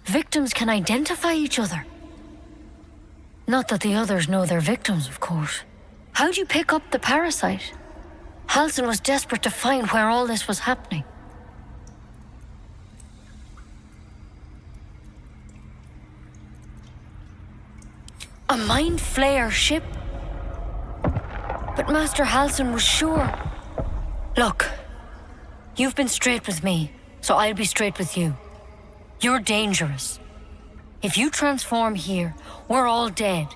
Speaker 12: Victims can identify each other. Not that the others know they're victims, of course. How'd you pick up the parasite? Halsin was desperate to find where all this was happening. A mind flayer ship? But Master Halsin was sure. Look, you've been straight with me, so I'll be straight with you. You're dangerous. If you transform here, we're all dead.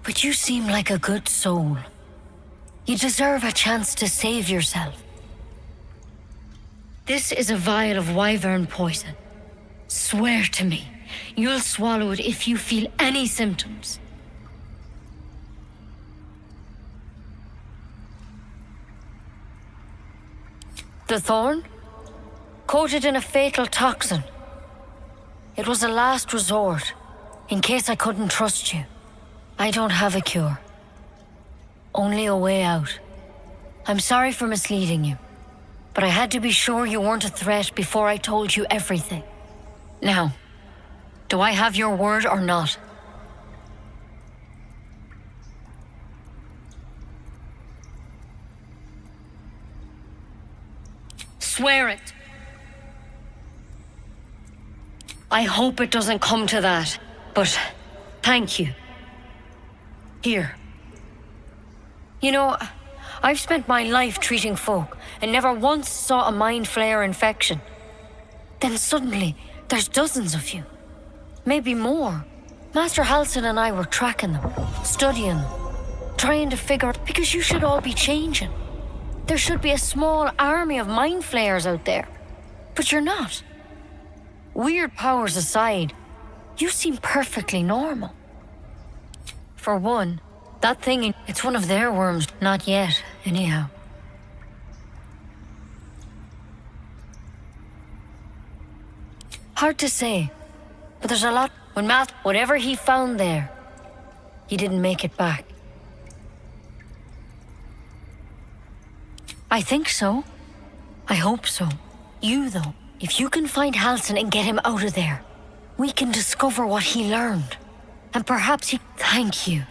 Speaker 12: But you seem like a good soul. You deserve a chance to save yourself. This is a vial of wyvern poison. Swear to me, you'll swallow it if you feel any symptoms. The thorn? Coated in a fatal toxin. It was a last resort, in case I couldn't trust you. I don't have a cure. Only a way out. I'm sorry for misleading you, but I had to be sure you weren't a threat before I told you everything. Now, do I have your word or not? Swear it. I hope it doesn't come to that, but thank you. Here. You know, I've spent my life treating folk and never once saw a mind flayer infection. Then suddenly, there's dozens of you. Maybe more. Master Halsin and I were tracking them, studying them, trying to figure out, because you should all be changing. There should be a small army of mind flayers out there. But you're not. Weird powers aside, you seem perfectly normal. For one, that thing, it's one of their worms. Not yet, anyhow. Hard to say, but there's a lot. When whatever he found there, he didn't make it back. I think so. I hope so. You, though, if you can find Halsin and get him out of there, we can discover what he learned. And perhaps he... Thank you.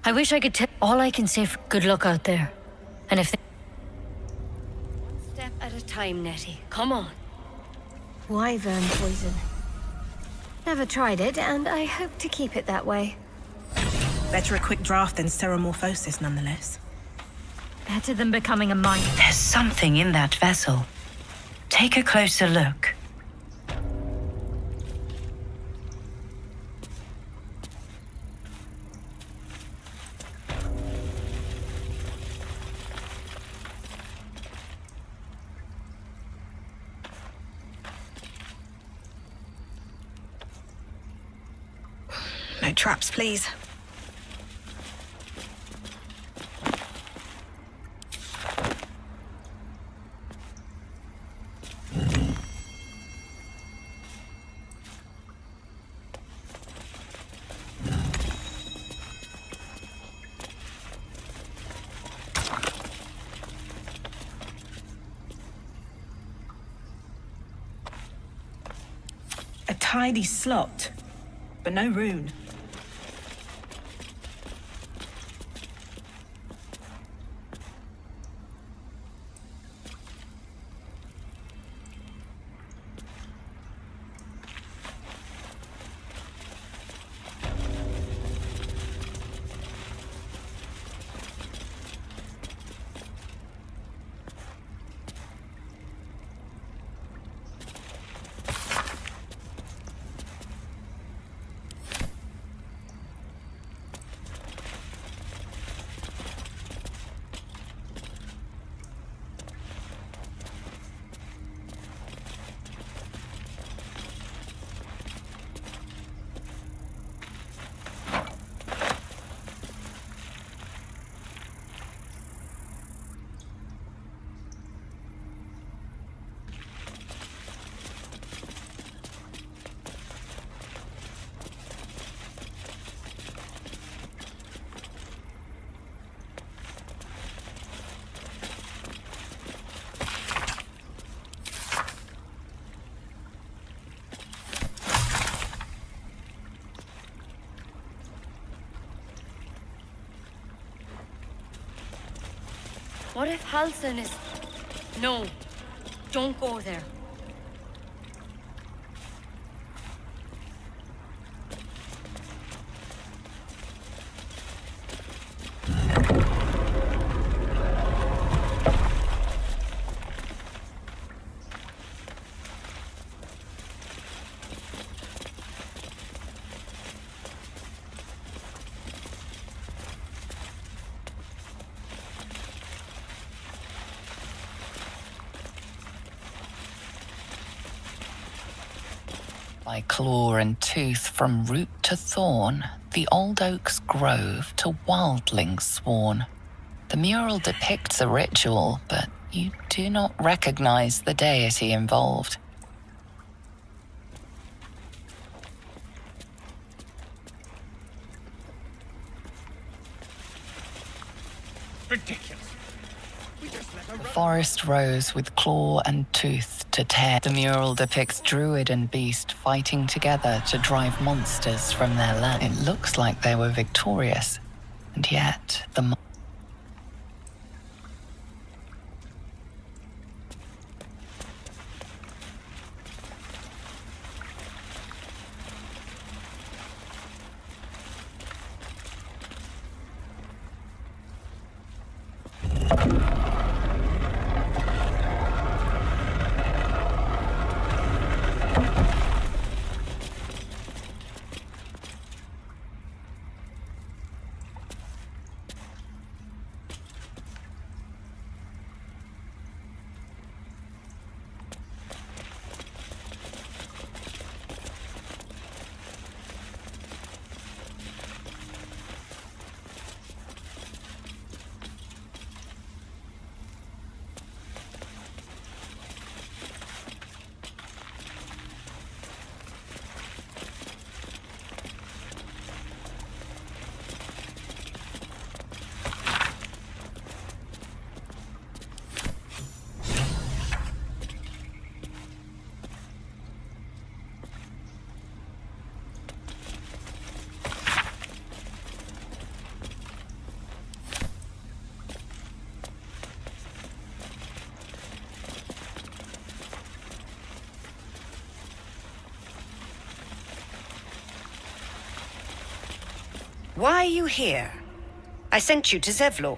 Speaker 12: I wish I could tell... All I can say for good luck out there. And if they... One step at a time, Nettie. Come on.
Speaker 3: Wyvern poison. Never tried it, and I hope to keep it that way.
Speaker 2: Better a quick draft than ceremorphosis, nonetheless.
Speaker 3: Better than becoming a mind.
Speaker 1: There's something in that vessel. Take a closer look.
Speaker 2: No traps, please. tidy slot, but no rune.
Speaker 12: What if Halsin is... No, don't go there.
Speaker 4: By claw and tooth from root to thorn, the old oak's grove to wildlings sworn. The mural depicts a ritual, but you do not recognize the deity involved.
Speaker 17: Ridiculous.
Speaker 4: The forest rose with claw and tooth to tear. The mural depicts druid and beast fighting together to drive monsters from their land. It looks like they were victorious, and yet the
Speaker 1: Why are you here? I sent you to Zevlor.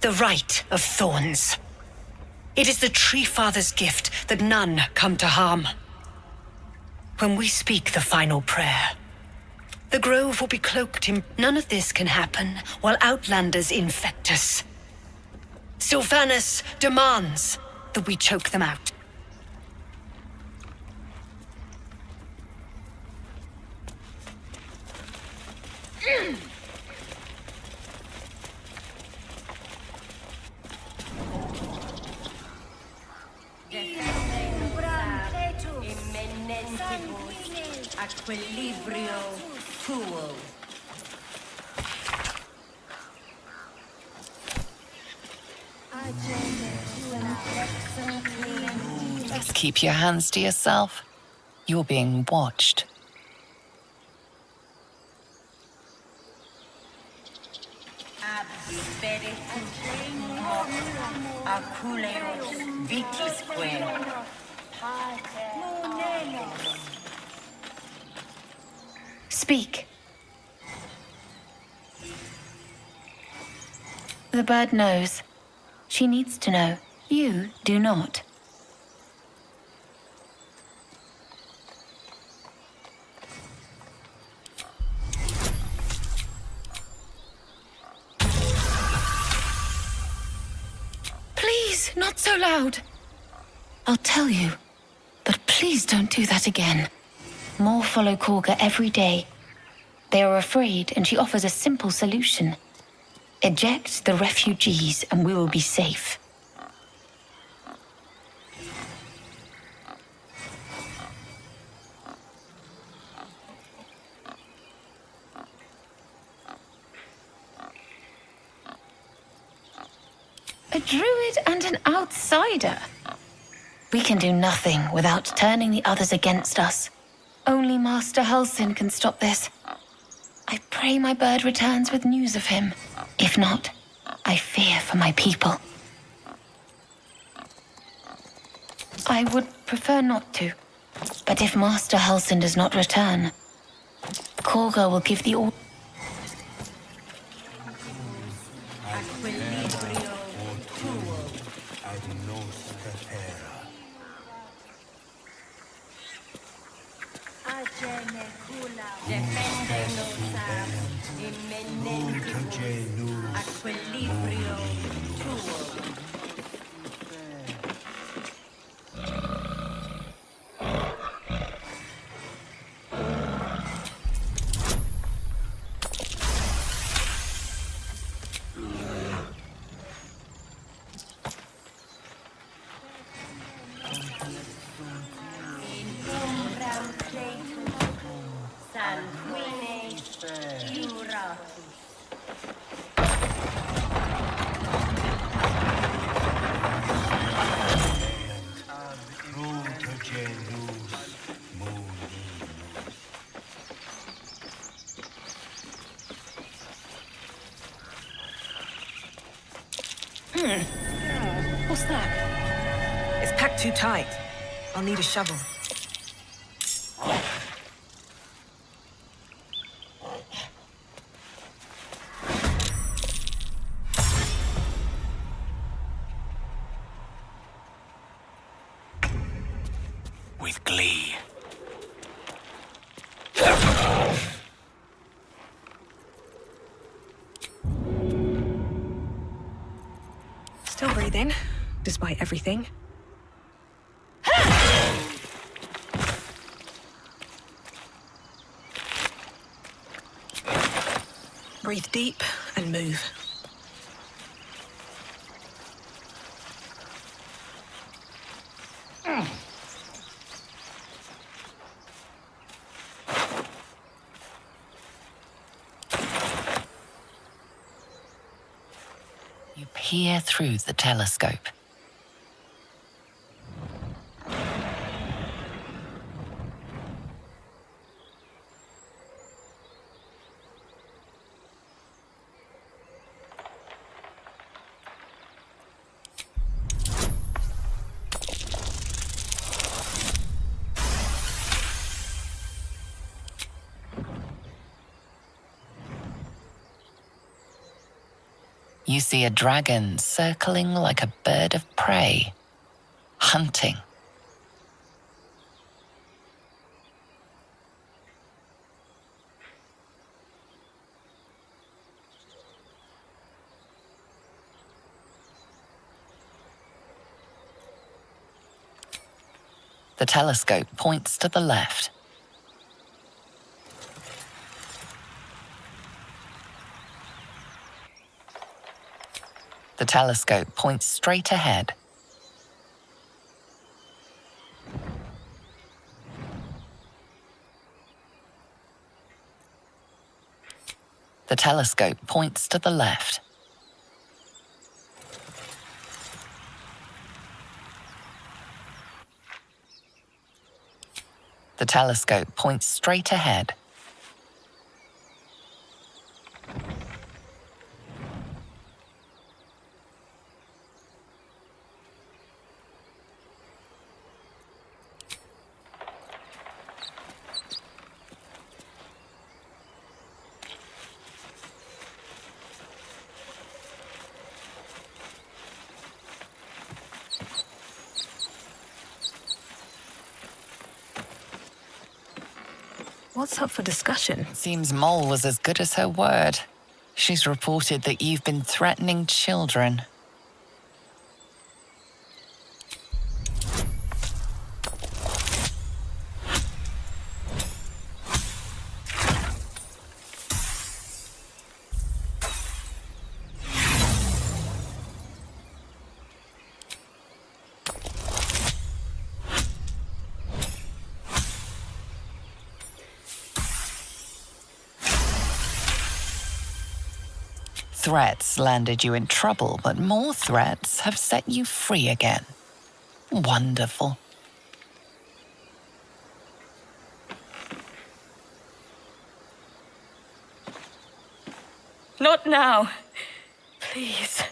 Speaker 1: The Rite of Thorns. It is the Tree Father's gift that none come to harm. When we speak the final prayer, the grove will be cloaked in... None of this can happen while Outlanders infect us. Sylvanas demands that we choke them out.
Speaker 13: Equilibrio tuo.
Speaker 4: keep your hands to yourself. You're being watched.
Speaker 11: Speak. The bird knows. She needs to know. You do not. Please, not so loud. I'll tell you, but please don't do that again. More follow Korga every day. They are afraid, and she offers a simple solution. Eject the refugees, and we will be safe. A druid and an outsider. We can do nothing without turning the others against us. Only Master Halsin can stop this. I pray my bird returns with news of him. If not, I fear for my people. I would prefer not to. But if Master Halsin does not return, Korga will give the order.
Speaker 5: What's that? It's packed too tight. I'll need a shovel.
Speaker 6: With glee.
Speaker 5: Still breathing, despite everything. Breathe deep and move.
Speaker 4: You peer through the telescope. You see a dragon circling like a bird of prey, hunting. The telescope points to the left. The telescope points straight ahead. The telescope points to the left. The telescope points straight ahead.
Speaker 2: What's up for discussion?
Speaker 4: Seems Mole was as good as her word. She's reported that you've been threatening children. Threats landed you in trouble, but more threats have set you free again. Wonderful.
Speaker 9: Not now. Please.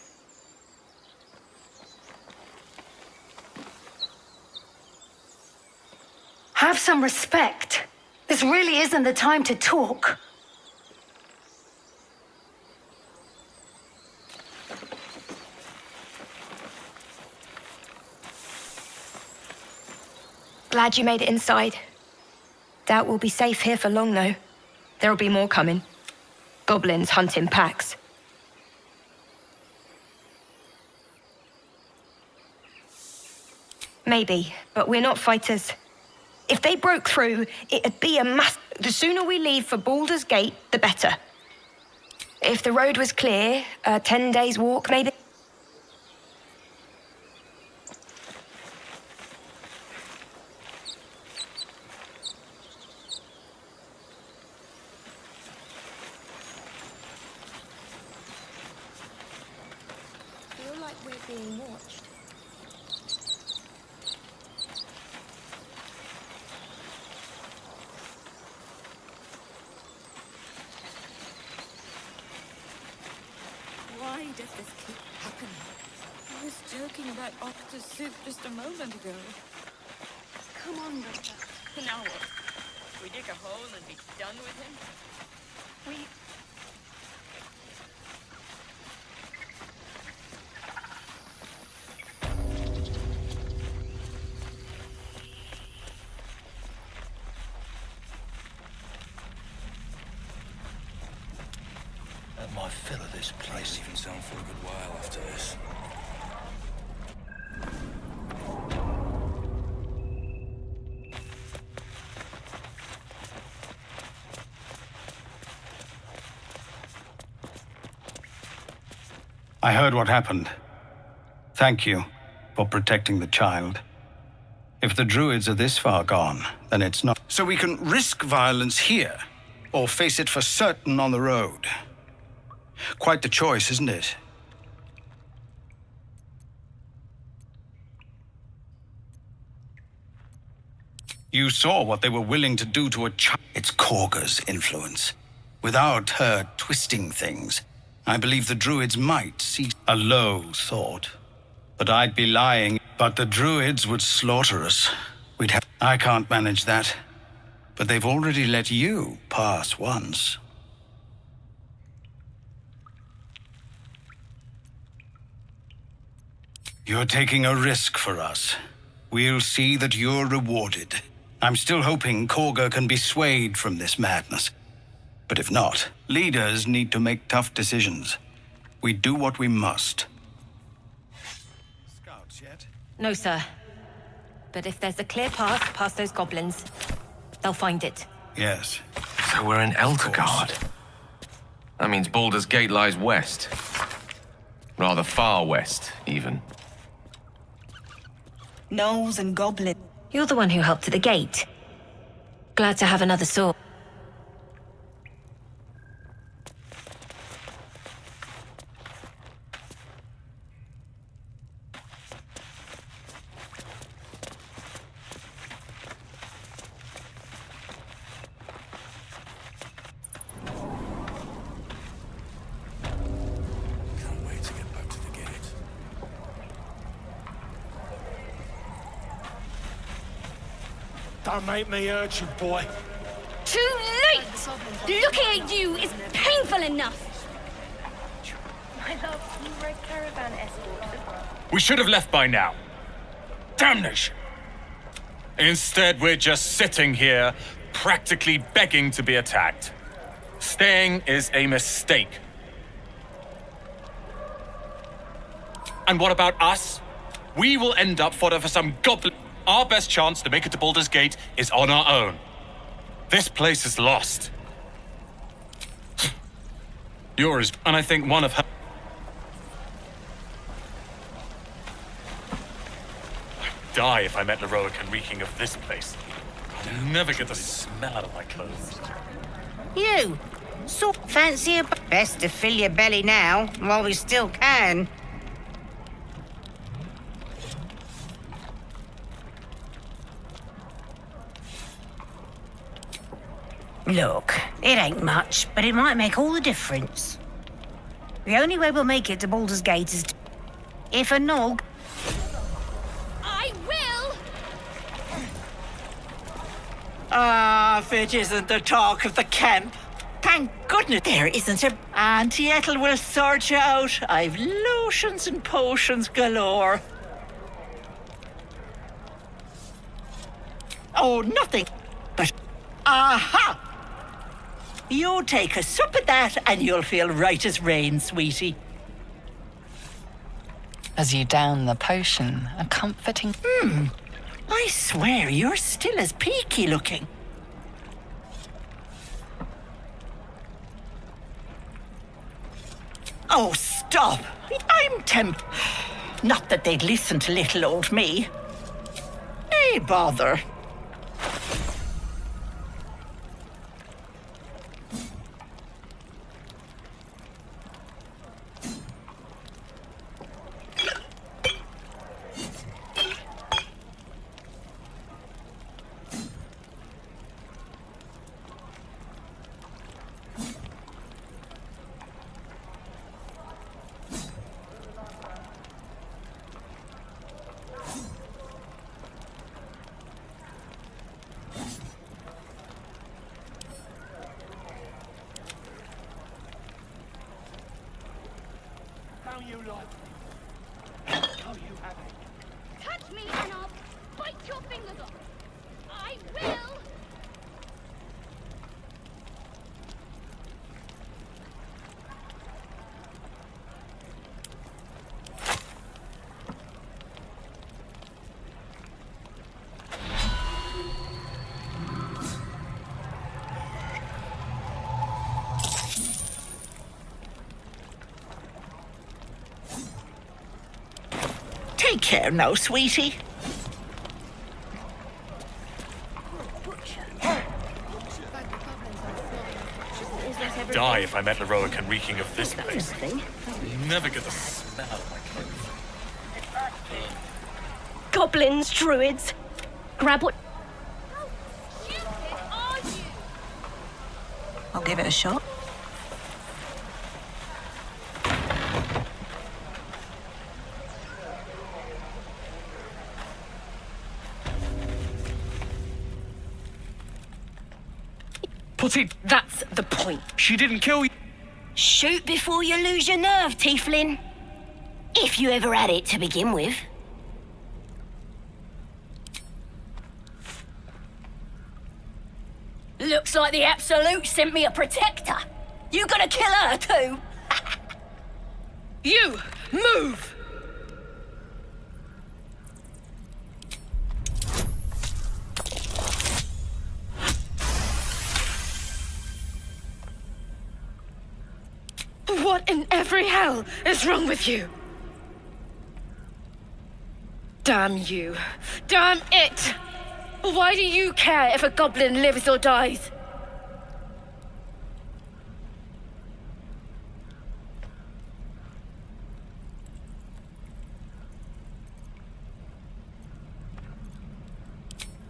Speaker 1: Have some respect. This really isn't the time to talk.
Speaker 2: Glad you made it inside. Doubt we'll be safe here for long, though. There'll be more coming. Goblins hunting packs. Maybe, but we're not fighters. If they broke through, it'd be a mass... The sooner we leave for Baldur's Gate, the better. If the road was clear, 10 days walk, maybe? Being watched.
Speaker 8: Why does this keep happening? I was joking about Octa's soup just a moment ago. Come on, Rita. Now what? We dig a hole and be done with him? We...
Speaker 6: My fill of this place even sound for a good while after this.
Speaker 14: I heard what happened. Thank you for protecting the child. If the druids are this far gone, then it's not.
Speaker 22: So we can risk violence here, or face it for certain on the road. Quite the choice, isn't it? You saw what they were willing to do to a child. It's Korga's influence. Without her twisting things, I believe the druids might see a low thought. But I'd be lying. But the druids would slaughter us. I can't manage that. But they've already let you pass once. You're taking a risk for us. We'll see that you're rewarded. I'm still hoping Korga can be swayed from this madness. But if not, leaders need to make tough decisions. We do what we must.
Speaker 2: Scouts yet? No, sir. But if there's a clear path past those goblins, they'll find it.
Speaker 22: Yes.
Speaker 21: So we're in Eltergard. That means Baldur's Gate lies west. Rather far west, even.
Speaker 2: Gnolls and goblins. You're the one who helped at the gate. Glad to have another sword.
Speaker 19: Don't make me hurt you, boy.
Speaker 16: Too late! Looking at you is painful enough.
Speaker 2: My love, you rode caravan escort.
Speaker 18: We should have left by now. Damnation! Instead, we're just sitting here, practically begging to be attacked. Staying is a mistake. And what about us? We will end up fodder for some goblin. Our best chance to make it to Baldur's Gate is on our own. This place is lost. Yours, and I think one of her. I'd die if I met Leroic and reeking of this place. I'd never get the smell out of my clothes.
Speaker 1: You! So fancy a... Best to fill your belly now, while we still can. Look, it ain't much, but it might make all the difference. The only way we'll make it to Baldur's Gate is if a Nog...
Speaker 16: I will!
Speaker 20: If it isn't the talk of the camp. Thank goodness there isn't a... Auntie Ethel will sort you out. I've lotions and potions galore. Oh, nothing. But... Aha! You take a sup of that and you'll feel right as rain, sweetie.
Speaker 4: As you down the potion, a comforting...
Speaker 20: I swear you're still as peaky looking. Oh, stop! I'm Not that they'd listen to little old me. Hey, bother.
Speaker 16: Touch me and I'll bite your fingers off. I will!
Speaker 20: Take care now, sweetie.
Speaker 18: Die if I met Leroic and reeking of this place. Never get the smell out of my clothes.
Speaker 2: Goblins, druids. Grab what...
Speaker 1: I'll give it a shot.
Speaker 5: Put it...
Speaker 2: That's the point.
Speaker 5: She didn't kill you.
Speaker 2: Shoot before you lose your nerve, Tieflin. If you ever had it to begin with.
Speaker 16: Looks like the Absolute sent me a protector. You gonna kill her too?
Speaker 5: You! Move!
Speaker 2: What in every hell is wrong with you? Damn you. Damn it! Why do you care if a goblin lives or dies?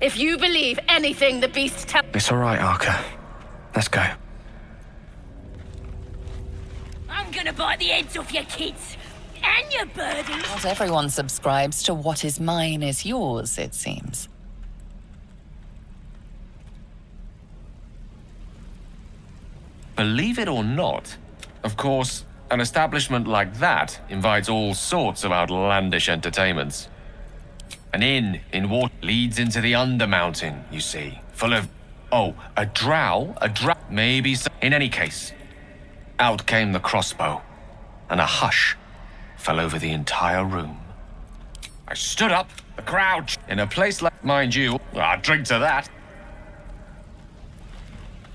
Speaker 2: If you believe anything the beast tells...
Speaker 15: It's all right, Arca. Let's go.
Speaker 16: I'm gonna bite the heads off your kids and your birdies.
Speaker 4: Not everyone subscribes to what is mine is yours, it seems.
Speaker 21: Believe it or not, of course, an establishment like that invites all sorts of outlandish entertainments. An inn in water leads into the Undermountain, you see, full of... Oh, a drow, maybe so. In any case, out came the crossbow, and a hush fell over the entire room. I stood up, the crowd, in a place like... Mind you, I'd drink to that.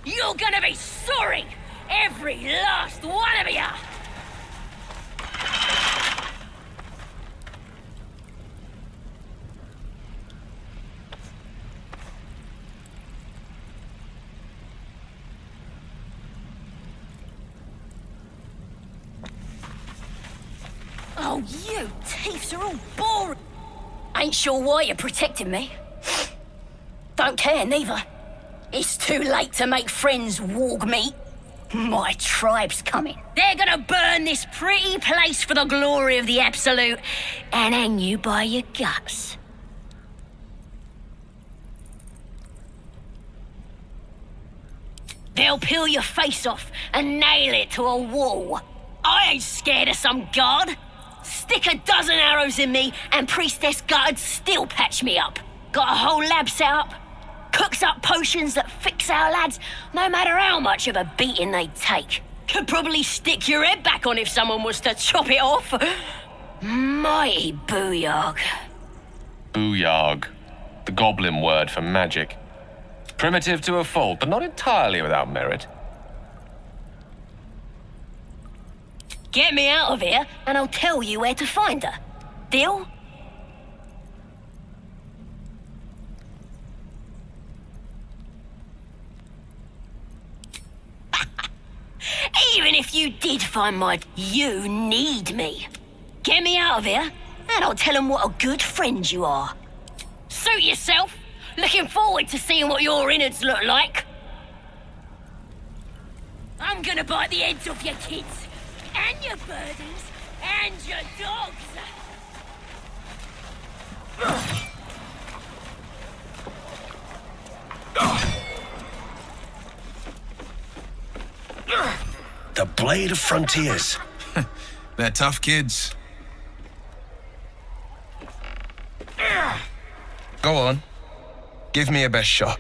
Speaker 16: You're gonna be sorry! Every last one of you! Oh, you thieves are all boring. Ain't sure why you're protecting me. Don't care, neither. It's too late to make friends, warg meat. My tribe's coming. They're gonna burn this pretty place for the glory of the Absolute and hang you by your guts. They'll peel your face off and nail it to a wall. I ain't scared of some god. Stick a dozen arrows in me and Priestess Gut'd still patch me up. Got a whole lab set up. Cooks up potions that fix our lads, no matter how much of a beating they take. Could probably stick your head back on if someone was to chop it off. Mighty booyarg.
Speaker 21: Booyarg, the goblin word for magic. Primitive to a fault, but not entirely without merit.
Speaker 16: Get me out of here, and I'll tell you where to find her. Deal? Even if you did find you need me. Get me out of here, and I'll tell them what a good friend you are. Suit yourself. Looking forward to seeing what your innards look like. I'm gonna bite the heads off your kids, and your burdens, and your dogs.
Speaker 7: The Blade of Frontiers.
Speaker 15: They're tough kids. Go on. Give me a best shot.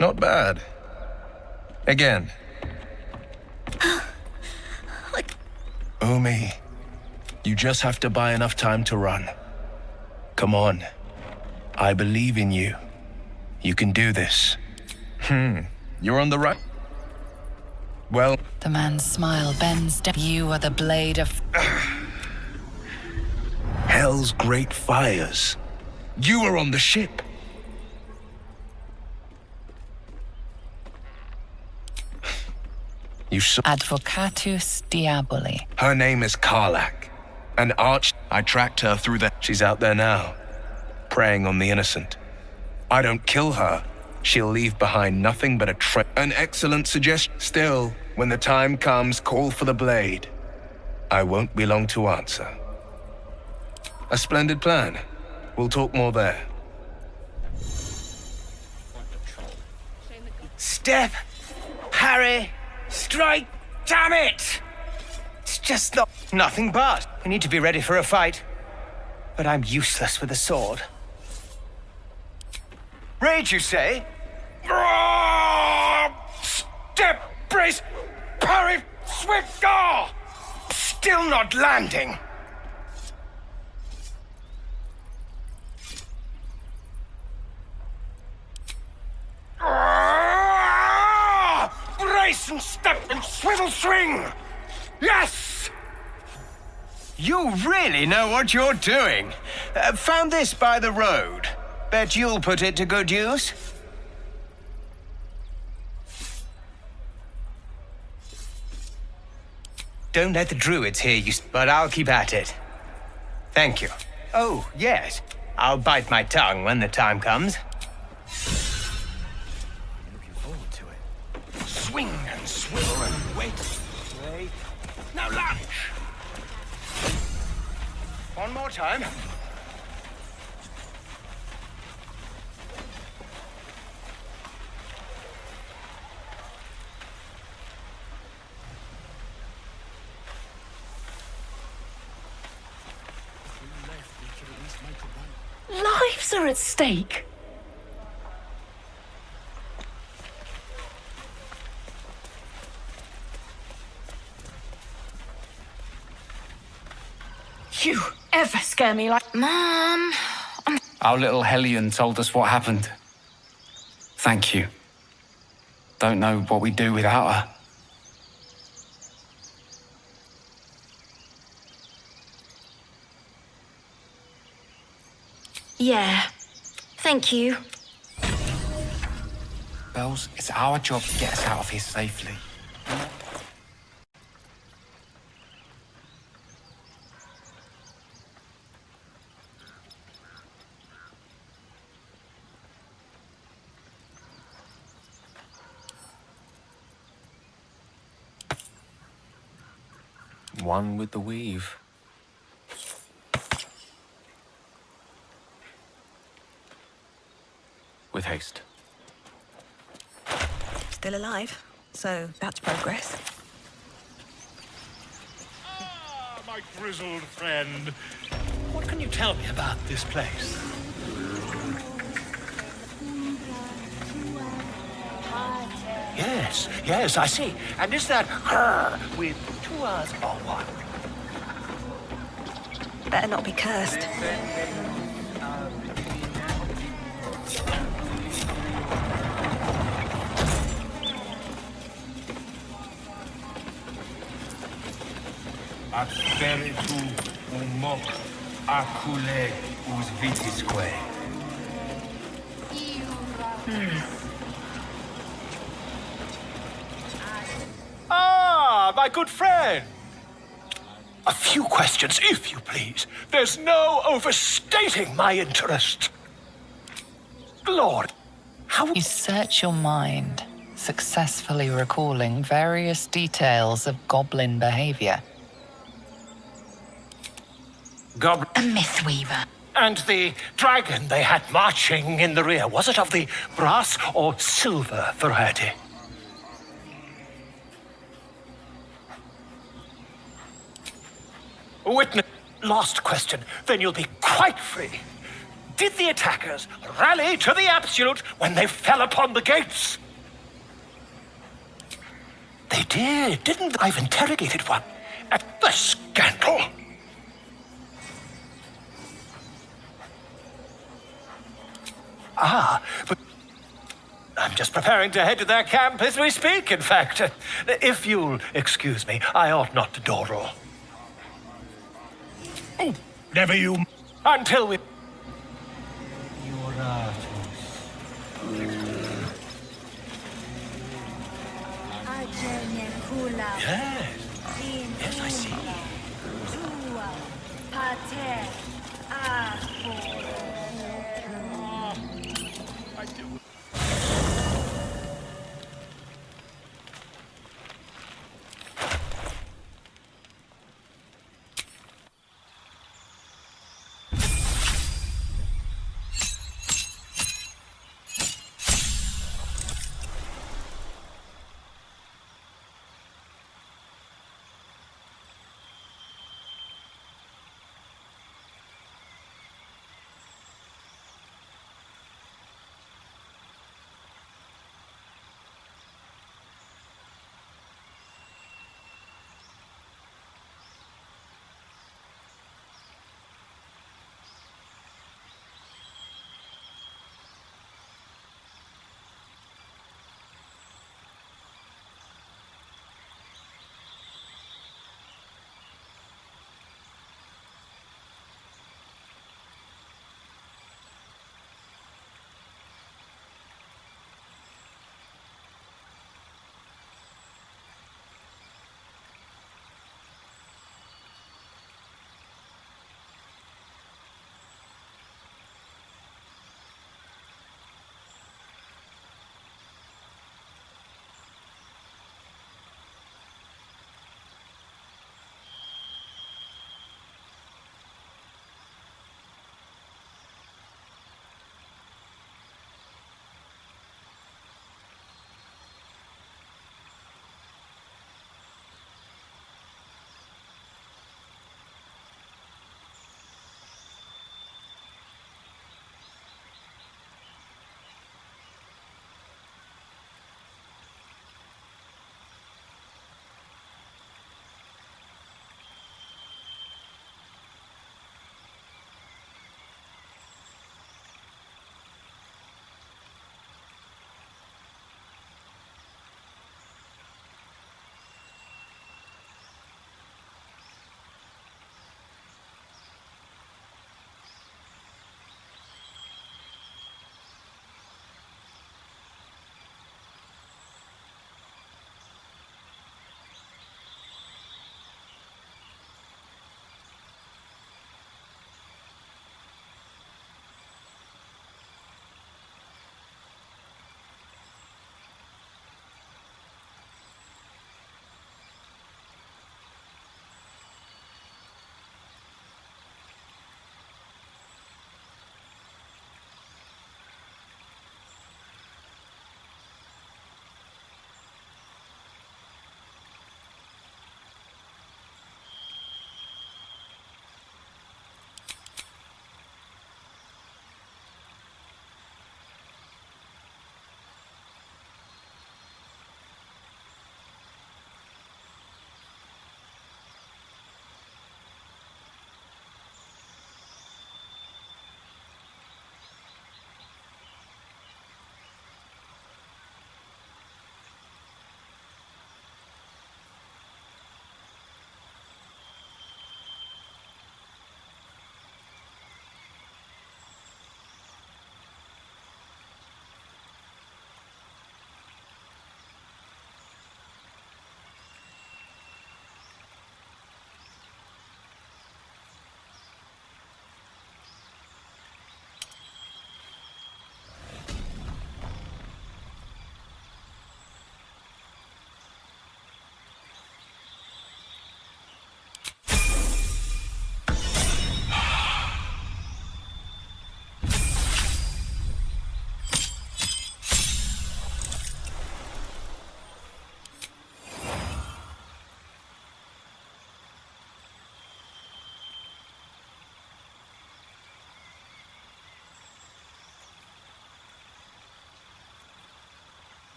Speaker 15: Not bad. Again. Umi, you just have to buy enough time to run. Come on. I believe in you. You can do this. You're on the right. Well...
Speaker 4: The man's smile bends down. You are the blade of...
Speaker 7: Hell's great fires.
Speaker 15: You were on the ship. You saw...
Speaker 4: Advocatus Diaboli.
Speaker 15: Her name is Karlak. An arch... I tracked her through the... She's out there now, preying on the innocent. I don't kill her. She'll leave behind nothing but an excellent suggestion. Still, when the time comes, call for the blade. I won't be long to answer. A splendid plan. We'll talk more there.
Speaker 19: Step! Harry! Strike! Damn it! It's just not... Nothing but. I need to be ready for a fight. But I'm useless with a sword. Rage, you say? Step! Brace! Parry! Swift! Go! Still not landing! Brace and step and swivel swing! Yes! You really know what you're doing. Found this by the road. Bet you'll put it to good use. Don't let the druids hear you, but I'll keep at it. Thank you. Oh, yes. I'll bite my tongue when the time comes. Looking forward to it. Swing and swivel and wait. Wait. Now lunge. One more time.
Speaker 9: lives are at stake. You ever scare me like...
Speaker 12: Mom!
Speaker 3: Our little Hellion told us what happened. Thank you. Don't know what we'd do without her.
Speaker 2: Yeah. Thank you.
Speaker 3: Bells, it's our job to get us out of here safely.
Speaker 21: One with the weave. With haste.
Speaker 5: Still alive, so that's progress.
Speaker 17: Ah, my grizzled friend. What can you tell me about this place? Yes, I see. And is that her with 2 R's or what?
Speaker 5: Better not be cursed.
Speaker 17: Asperitu umok acule us vitisque. Ah, my good friend. A few questions, if you please. There's no overstating my interest. Lord, how...
Speaker 4: You search your mind, successfully recalling various details of goblin behavior.
Speaker 17: Goblin...
Speaker 11: A mythweaver.
Speaker 17: And the dragon they had marching in the rear, was it of the brass or silver variety? Witness. Last question, then you'll be quite free. Did the attackers rally to the absolute when they fell upon the gates? They did, didn't they? I've interrogated one. At the scandal. Ah, but I'm just preparing to head to their camp as we speak, in fact. If you'll excuse me, I ought not to door roll. Oh, never you. Until we... Yes. Yes, I see.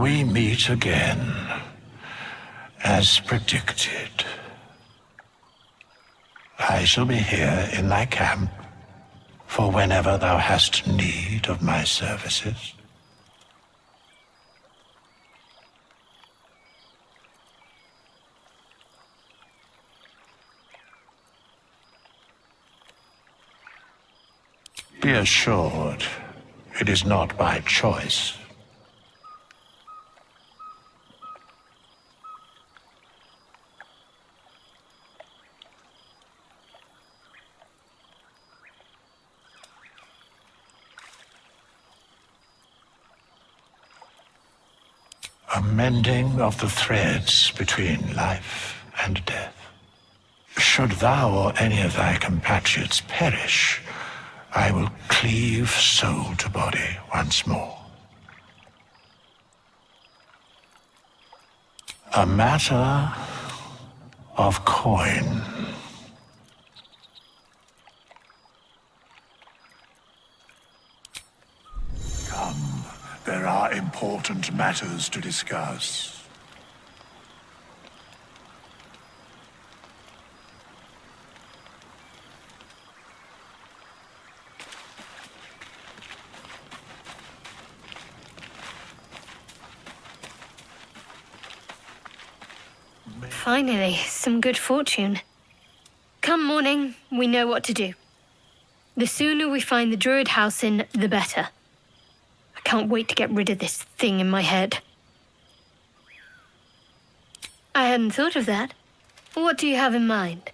Speaker 7: We meet again, as predicted. I shall be here in thy camp for whenever thou hast need of my services. Be assured, it is not by choice. A mending of the threads between life and death. Should thou or any of thy compatriots perish, I will cleave soul to body once more. A matter of coin. Come, there are important matters to discuss.
Speaker 12: Finally, some good fortune. Come morning, we know what to do. The sooner we find the Druid house in, the better. I can't wait to get rid of this thing in my head. I hadn't thought of that. What do you have in mind?